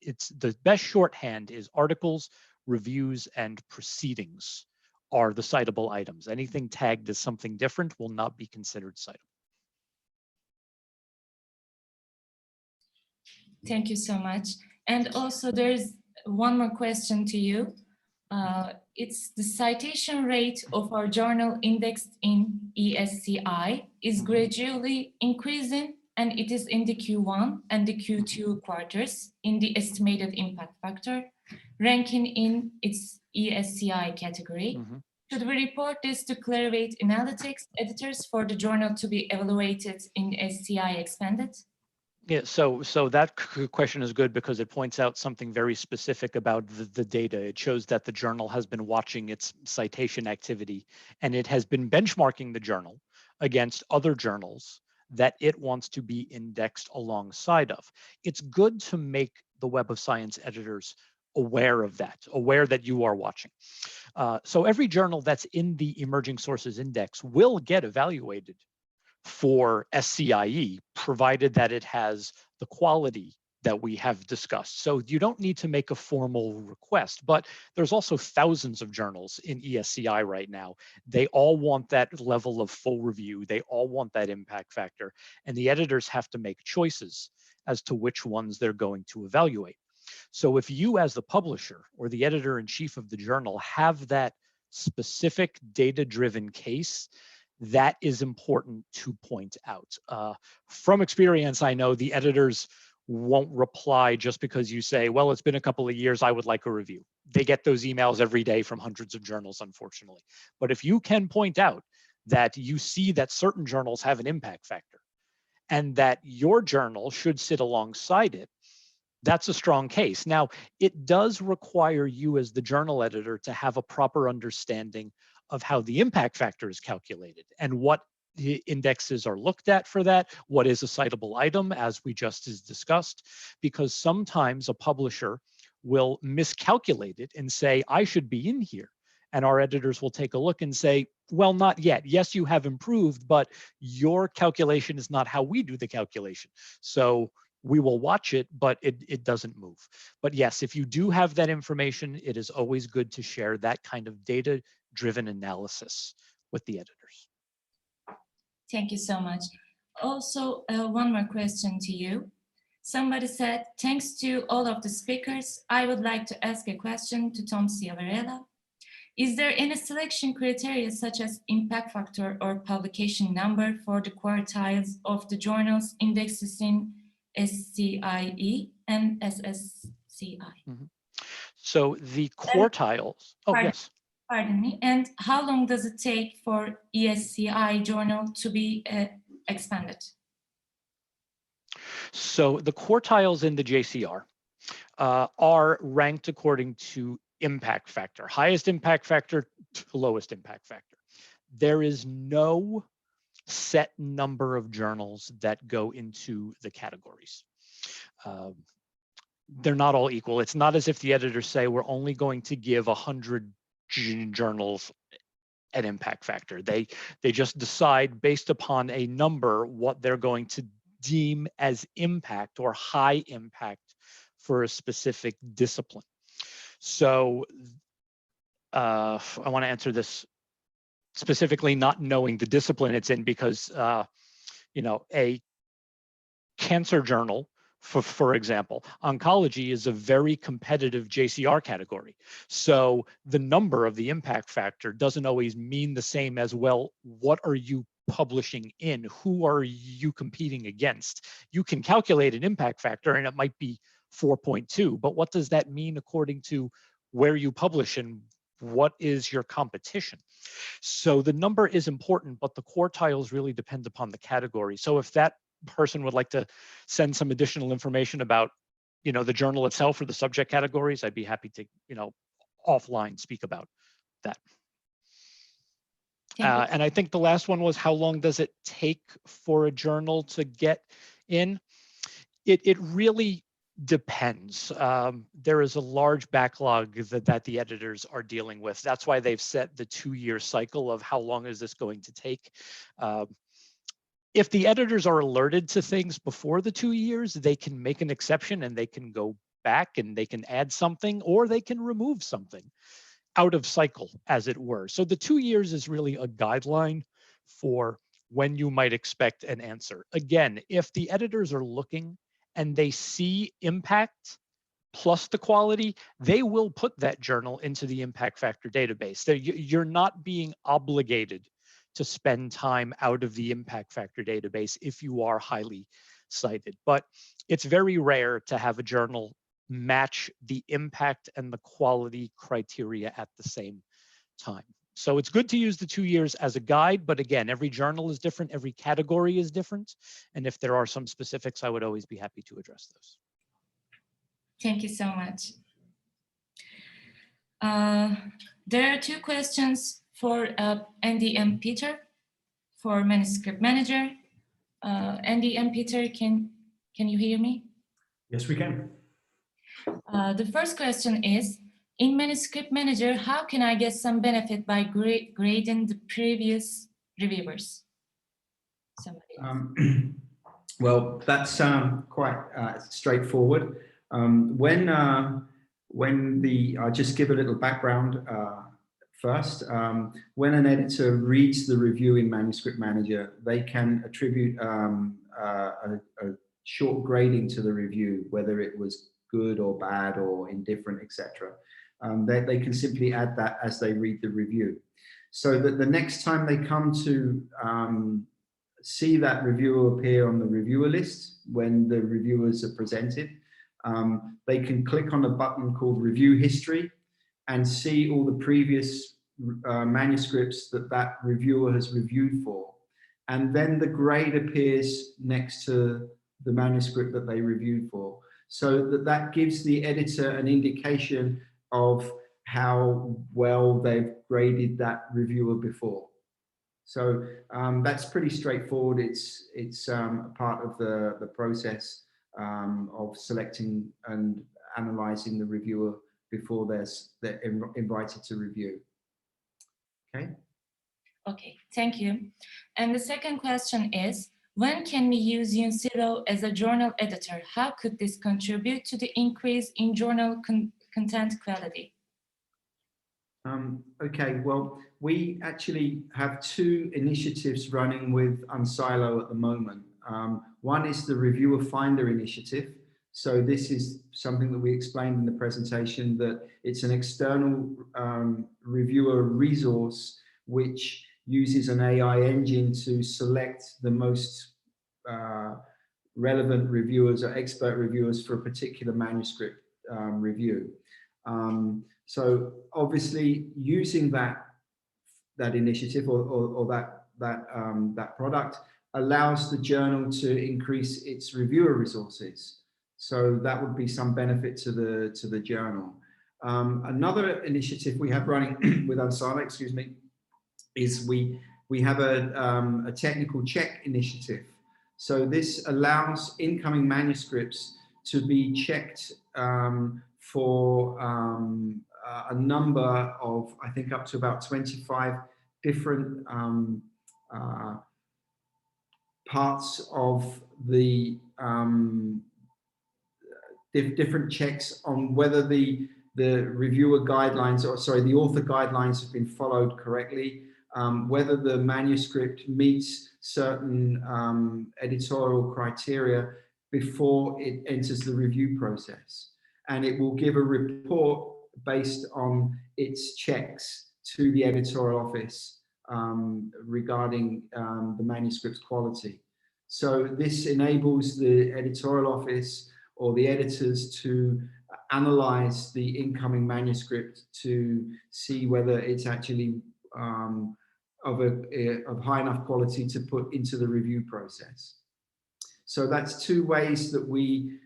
it's the best shorthand is articles, reviews, and proceedings are the citable items. Anything tagged as something different will not be considered citable. Thank you so much. And also there's one more question to you. It's the citation rate of our journal indexed in ESCI is gradually increasing, and it is in the Q1 and the Q2 quarters in the estimated impact factor, ranking in its ESCI category. Should we report this to Clarivate Analytics editors for the journal to be evaluated in SCI-Expanded? Yeah, so that question is good because it points out something very specific about the data. It shows that the journal has been watching its citation activity, and it has been benchmarking the journal against other journals that it wants to be indexed alongside of. It's good to make the Web of Science editors aware of that, aware that you are watching. So every journal that's in the Emerging Sources Index will get evaluated for SCIE, provided that it has the quality that we have discussed. So you don't need to make a formal request, but there's also thousands of journals in ESCI right now. They all want that level of full review. They all want that impact factor, and the editors have to make choices as to which ones they're going to evaluate. So if you as the publisher or the editor-in-chief of the journal have that specific data-driven case, that is important to point out. From experience, I know the editors won't reply just because you say, well, it's been a couple of years, I would like a review. They get those emails every day from hundreds of journals, unfortunately. But if you can point out that you see that certain journals have an impact factor and that your journal should sit alongside it, that's a strong case. Now, it does require you as the journal editor to have a proper understanding of how the impact factor is calculated and what the indexes are looked at for that, what is a citable item, as we just discussed, because sometimes a publisher will miscalculate it and say, I should be in here. And our editors will take a look and say, well, not yet. Yes, you have improved, but your calculation is not how we do the calculation. So we will watch it, but it doesn't move. But yes, if you do have that information, it is always good to share that kind of data-driven analysis with the editors. Thank you so much. Also, one more question to you. Somebody said, thanks to all of the speakers, I would like to ask a question to Tom Ciavarella. Is there any selection criteria such as impact factor or publication number for the quartiles of the journals indexes in SCIE and SSCI? So the quartiles, yes. Pardon me, and how long does it take for ESCI journal to be expanded? So the quartiles in the JCR are ranked according to impact factor, highest impact factor to lowest impact factor. There is no set number of journals that go into the categories. They're not all equal. It's not as if the editors say we're only going to give 100 journals an impact factor. They just decide based upon a number what they're going to deem as impact or high impact for a specific discipline. So I want to answer this specifically not knowing the discipline it's in because, you know, a cancer journal, for example, oncology is a very competitive JCR category. So the number of the impact factor doesn't always mean the same as, well, what are you publishing in? Who are you competing against? You can calculate an impact factor and it might be 4.2, but what does that mean according to where you publish and what is your competition? So the number is important, but the quartiles really depend upon the category. So if that person would like to send some additional information about, you know, the journal itself or the subject categories, I'd be happy to, you know, offline speak about that. Thank you. And I think the last one was, how long does it take for a journal to get in? It really depends. There is a large backlog that the editors are dealing with. That's why they've set the 2-year cycle of how long is this going to take. If the editors are alerted to things before the 2 years, they can make an exception and they can go back and they can add something, or they can remove something out of cycle, as it were. So the 2 years is really a guideline for when you might expect an answer. Again, if the editors are looking and they see impact plus the quality, they will put that journal into the impact factor database. You're not being obligated to spend time out of the impact factor database if you are highly cited. But it's very rare to have a journal match the impact and the quality criteria at the same time. So it's good to use the 2 years as a guide, but again, every journal is different, every category is different. And if there are some specifics, I would always be happy to address those. Thank you so much. There are 2 questions for Andy and Peter for Manuscript Manager. Andy and Peter, can you hear me? Yes, we can. The first question is, in Manuscript Manager, how can I get some benefit by grading the previous reviewers? Well, that's quite straightforward. I'll just give a little background first. When an editor reads the review in Manuscript Manager, they can attribute a short grading to the review, whether it was good or bad or indifferent, etc. They can simply add that as they read the review. So that the next time they come to see that reviewer appear on the reviewer list when the reviewers are presented, they can click on a button called Review History and see all the previous manuscripts that reviewer has reviewed for. And then the grade appears next to the manuscript that they reviewed for. So that gives the editor an indication of how well they've graded that reviewer before. So that's pretty straightforward. It's a part of the process of selecting and analyzing the reviewer before they're invited to review. Okay. Okay, thank you. And the second question is, when can we use Uncilo as a journal editor? How could this contribute to the increase in journal content quality? Okay, well, we actually have 2 initiatives running with Uncilo at the moment. One is the Reviewer Finder initiative. So this is something that we explained in the presentation, that it's an external reviewer resource which uses an AI engine to select the most relevant reviewers or expert reviewers for a particular manuscript review. So obviously using that initiative or that product allows the journal to increase its reviewer resources. So that would be some benefit to the journal. Another initiative we have running with Uncilo, excuse me, is we have a technical check initiative. So this allows incoming manuscripts to be checked for a number of, I think up to about 25 different parts of the different checks on whether the reviewer guidelines, or sorry, the author guidelines have been followed correctly, whether the manuscript meets certain editorial criteria before it enters the review process. And it will give a report based on its checks to the editorial office regarding the manuscript's quality. So this enables the editorial office or the editors to analyze the incoming manuscript to see whether it's actually of high enough quality to put into the review process. So that's 2 ways that we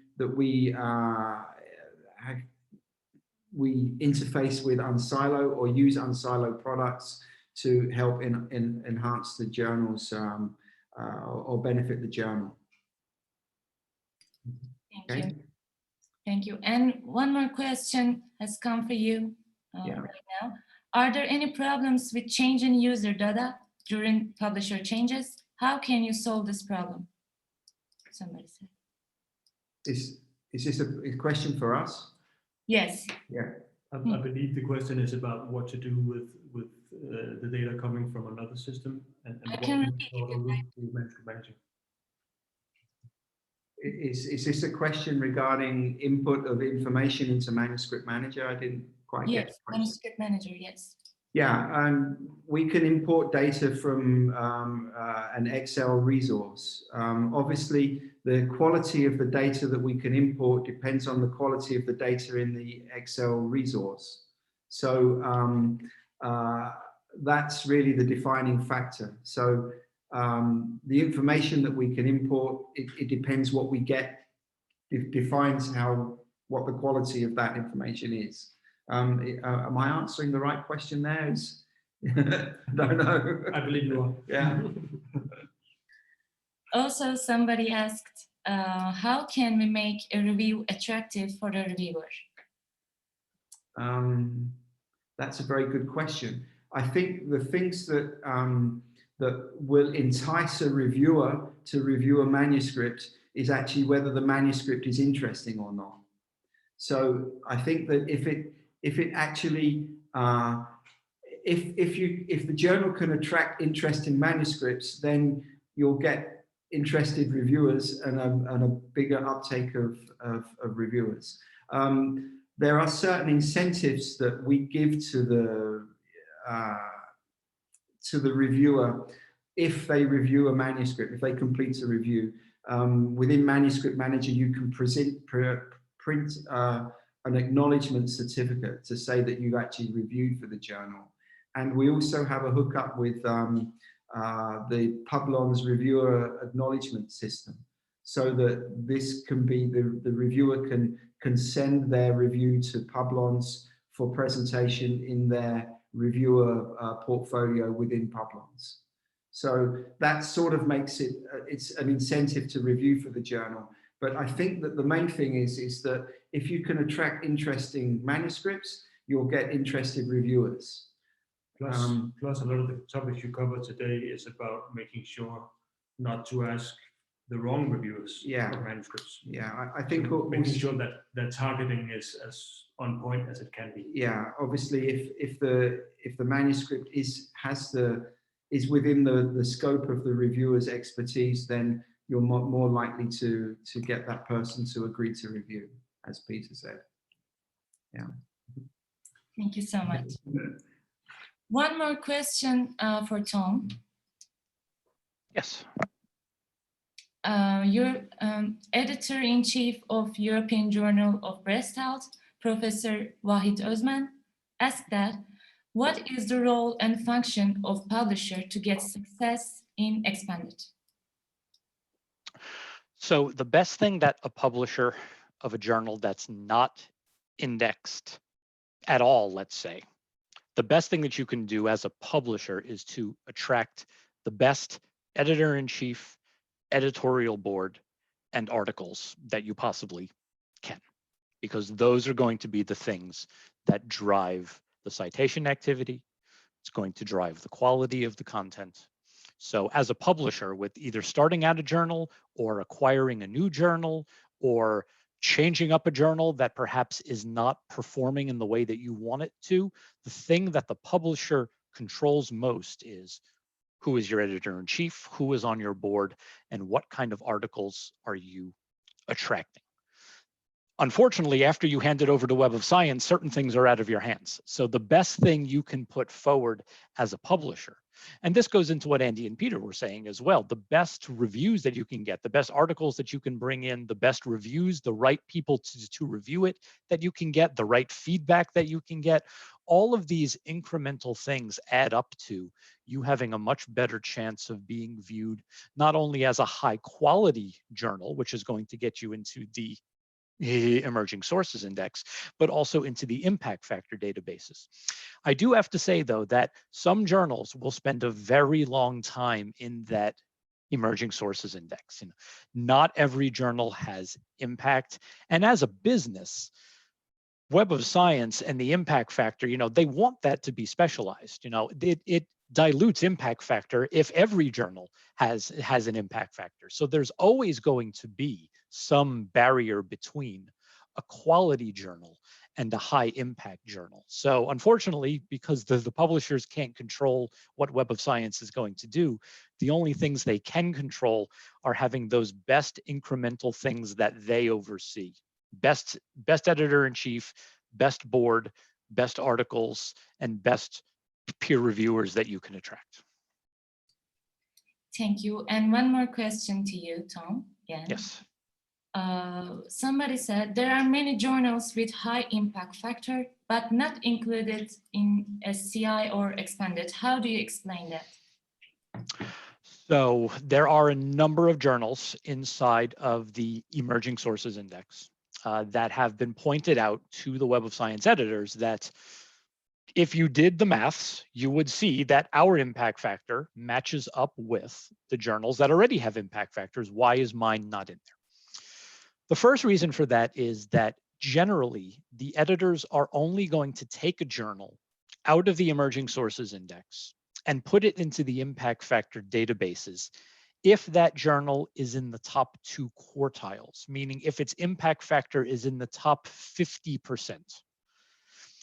we interface with Unsilo or use Unsilo products to help enhance the journals or benefit the journal. Thank you. Thank you. And one more question has come for you right now. Are there any problems with changing user data during publisher changes? How can you solve this problem? Somebody said. Is this a question for us? Yes. Yeah. I believe the question is about what to do with the data coming from another system and I what can we repeat sort it. of do with Manuscript Manager. Is this a question regarding input of information into Manuscript Manager? I didn't quite get the Yes, question. Manuscript Manager, yes. Yeah, we can import data from an Excel resource. Obviously, the quality of the data that we can import depends on the quality of the data in the Excel resource. So that's really the defining factor. So the information that we can import, it depends what we get. It defines what the quality of that information is. Am I answering the right question there? I don't know. I believe you are. Yeah. Also, somebody asked, how can we make a review attractive for the reviewer? That's a very good question. I think the things that that will entice a reviewer to review a manuscript is actually whether the manuscript is interesting or not. So I think that if it actually if the journal can attract interesting manuscripts, then you'll get interested reviewers and a bigger uptake of reviewers. There are certain incentives that we give to the reviewer if they review a manuscript, if they complete a review. Within Manuscript Manager, you can print an acknowledgement certificate to say that you've actually reviewed for the journal. And we also have a hookup with the Publon's reviewer acknowledgement system, so that this can be the reviewer can send their review to Publon's for presentation in their reviewer portfolio within Publon's. So that sort of makes it it's an incentive to review for the journal. But I think that the main thing is that if you can attract interesting manuscripts, you'll get interested reviewers. Plus, a lot of the topics you cover today is about making sure not to ask the wrong reviewers of manuscripts. Yeah, I think making sure that the targeting is as on point as it can be. Yeah, obviously, if the manuscript is within the scope of the reviewer's expertise, then you're more likely to get that person to agree to review, as Peter said. Yeah. Thank you so much. One more question for Tom. Yes. Your editor-in-chief of European Journal of Breast Health, Professor Vahit Özmen, asked that, what is the role and function of publisher to get success in Expanded? So the best thing that a publisher of a journal that's not indexed at all, let's say, the best thing that you can do as a publisher is to attract the best editor-in-chief, editorial board, and articles that you possibly can, because those are going to be the things that drive the citation activity. It's going to drive the quality of the content. So as a publisher, with either starting out a journal or acquiring a new journal or changing up a journal that perhaps is not performing in the way that you want it to, the thing that the publisher controls most is who is your editor-in-chief, who is on your board, and what kind of articles are you attracting. Unfortunately, after you hand it over to Web of Science, certain things are out of your hands. So the best thing you can put forward as a publisher, and this goes into what Andy and Peter were saying as well, the best reviews that you can get, the best articles that you can bring in, the best reviews, the right people to review it that you can get, the right feedback that you can get, all of these incremental things add up to you having a much better chance of being viewed not only as a high quality journal, which is going to get you into the emerging sources index, but also into the impact factor databases. I do have to say, though, that some journals will spend a very long time in that emerging sources index. Not every journal has impact. And as a business, Web of Science and the impact factor, they want that to be specialized. It dilutes impact factor if every journal has an impact factor. So there's always going to be some barrier between a quality journal and a high impact journal. So unfortunately, because the publishers can't control what Web of Science is going to do, the only things they can control are having those best incremental things that they oversee. Best editor-in-chief, best board, best articles, and best peer reviewers that you can attract. Thank you. And one more question to you, Tom. Again. Yes. Somebody said there are many journals with high impact factor, but not included in SCI or expanded. How do you explain that? So there are a number of journals inside of the Emerging Sources Index that have been pointed out to the Web of Science editors that if you did the maths, you would see that our impact factor matches up with the journals that already have impact factors. Why is mine not in there? The first reason for that is that generally the editors are only going to take a journal out of the Emerging Sources Index and put it into the impact factor databases if that journal is in the top 2 quartiles, meaning if its impact factor is in the top 50%.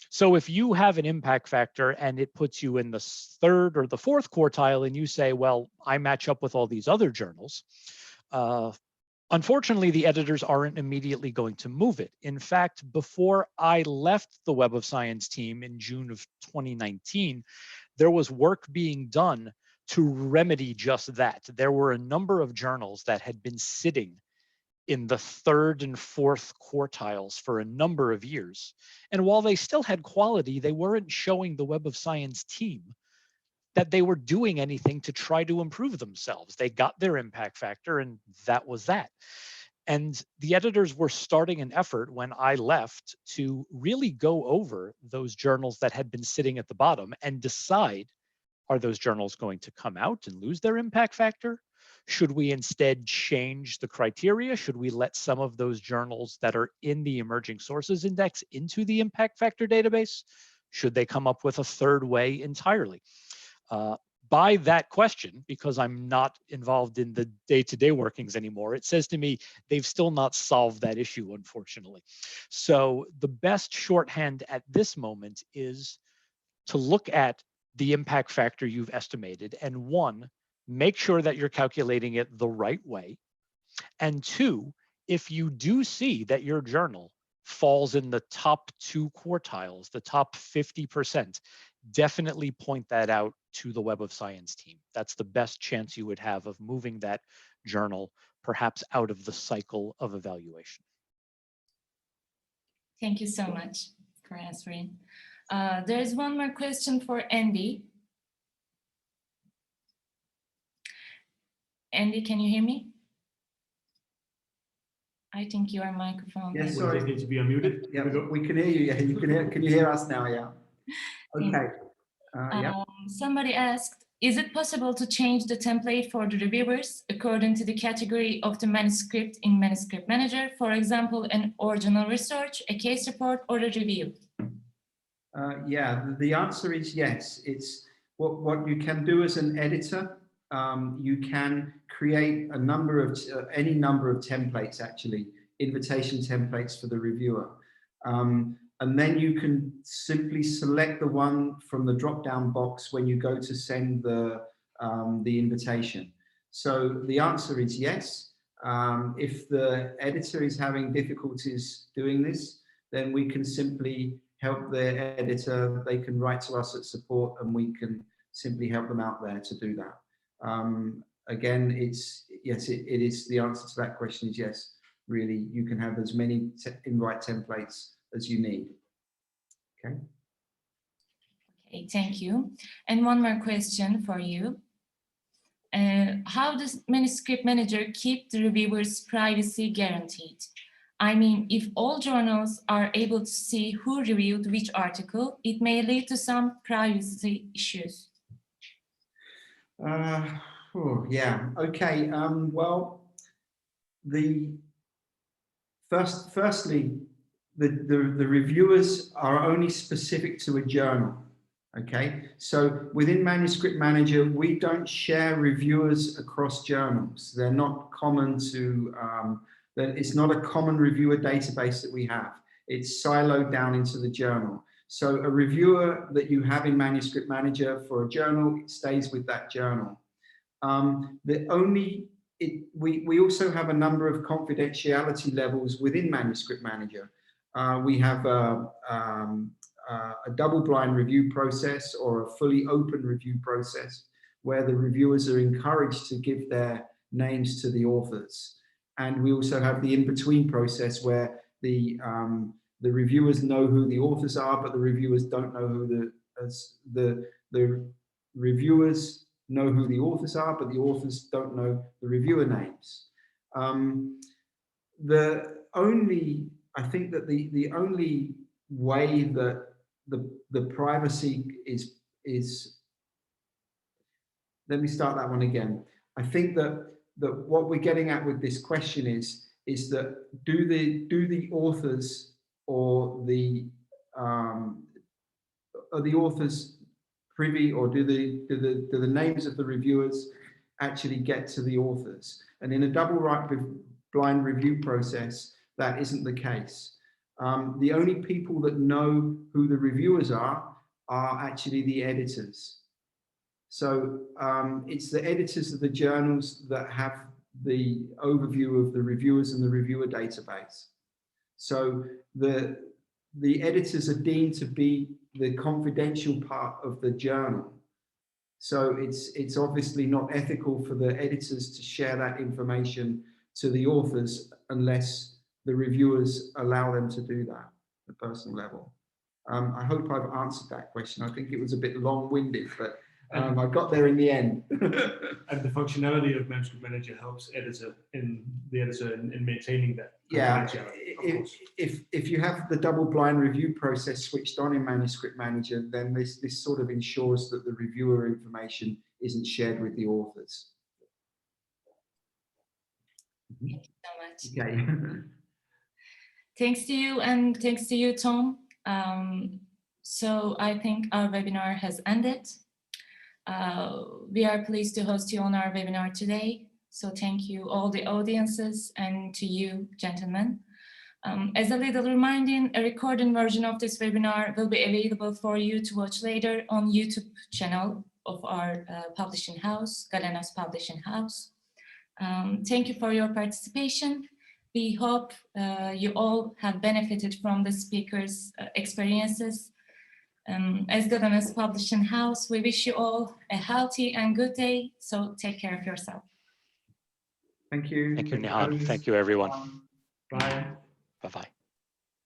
So if you have an impact factor and it puts you in the 3rd or the 4th quartile and you say, well, I match up with all these other journals, unfortunately, the editors aren't immediately going to move it. In fact, before I left the Web of Science team in June of 2019, there was work being done to remedy just that. There were a number of journals that had been sitting in the 3rd and 4th quartiles for a number of years. And while they still had quality, they weren't showing the Web of Science team that they were doing anything to try to improve themselves. They got their impact factor and that was that. And the editors were starting an effort when I left to really go over those journals that had been sitting at the bottom and decide, are those journals going to come out and lose their impact factor? Should we instead change the criteria? Should we let some of those journals that are in the Emerging Sources Index into the impact factor database? Should they come up with a 3rd way entirely? By that question, because I'm not involved in the day-to-day workings anymore, it says to me, they've still not solved that issue, unfortunately. So the best shorthand at this moment is to look at the impact factor you've estimated, and 1, make sure that you're calculating it the right way. And 2, if you do see that your journal falls in the top 2 quartiles, the top 50%, definitely point that out to the Web of Science team. That's the best chance you would have of moving that journal perhaps out of the cycle of evaluation. Thank you so much for answering. There's one more question for Andy. Andy, can you hear me? I think your microphone. Yes, is... sorry. Needs to be unmuted. Yeah, we can hear you. Yeah, you can hear. Can you hear us now? Yeah. Okay. Yeah. Somebody asked, is it possible to change the template for the reviewers according to the category of the manuscript in Manuscript Manager? For example, an original research, a case report, or a review? Yeah, the answer is yes. It's what you can do as an editor. You can create a number of any number of templates, actually, invitation templates for the reviewer. And then you can simply select the one from the drop-down box when you go to send the invitation. So the answer is yes. If the editor is having difficulties doing this, then we can simply help the editor. They can write to us at support and we can simply help them out there to do that. Again, it's yes, it is the answer to that question is yes. Really, you can have as many invite templates as you need. Okay. Okay, thank you. And one more question for you. How does Manuscript Manager keep the reviewer's privacy guaranteed? I mean, if all journals are able to see who reviewed which article, it may lead to some privacy issues. Yeah, okay. Well, firstly, the reviewers are only specific to a journal. Okay, so within Manuscript Manager, we don't share reviewers across journals. They're not common to, it's not a common reviewer database that we have. It's siloed down into the journal. So a reviewer that you have in Manuscript Manager for a journal stays with that journal. We also have a number of confidentiality levels within Manuscript Manager. We have a double-blind review process or a fully open review process where the reviewers are encouraged to give their names to the authors. And we also have the in-between process where the reviewers know who the authors are, but the reviewers don't know who the reviewers know who the authors are, but the authors don't know the reviewer names. I think that the only way that the privacy is, let me start that one again. I think that what we're getting at with this question is that do the authors or the authors privy, or do the names of the reviewers actually get to the authors? And in a double-blind review process, that isn't the case. The only people that know who the reviewers are actually the editors. So it's the editors of the journals that have the overview of the reviewers and the reviewer database. So the editors are deemed to be the confidential part of the journal. So it's obviously not ethical for the editors to share that information to the authors unless the reviewers allow them to do that at a personal level. I hope I've answered that question. I think it was a bit long-winded, but I got there in the end. And the functionality of Manuscript Manager helps the editor in maintaining that. Yeah, if you have the double-blind review process switched on in Manuscript Manager, then this sort of ensures that the reviewer information isn't shared with the authors. Thank you so much. Okay. Thanks to you, and thanks to you, Tom. So I think our webinar has ended. We are pleased to host you on our webinar today. So thank you all the audiences and to you, gentlemen. As a little reminder, a recorded version of this webinar will be available for you to watch later on YouTube channel of our publishing house, Galenos Publishing House. Thank you for your participation. We hope you all have benefited from the speakers' experiences. As Galenos Publishing House, we wish you all a healthy and good day. So take care of yourself. Thank you. Thank you, Nihan. Thank you, everyone. Bye. Bye-bye.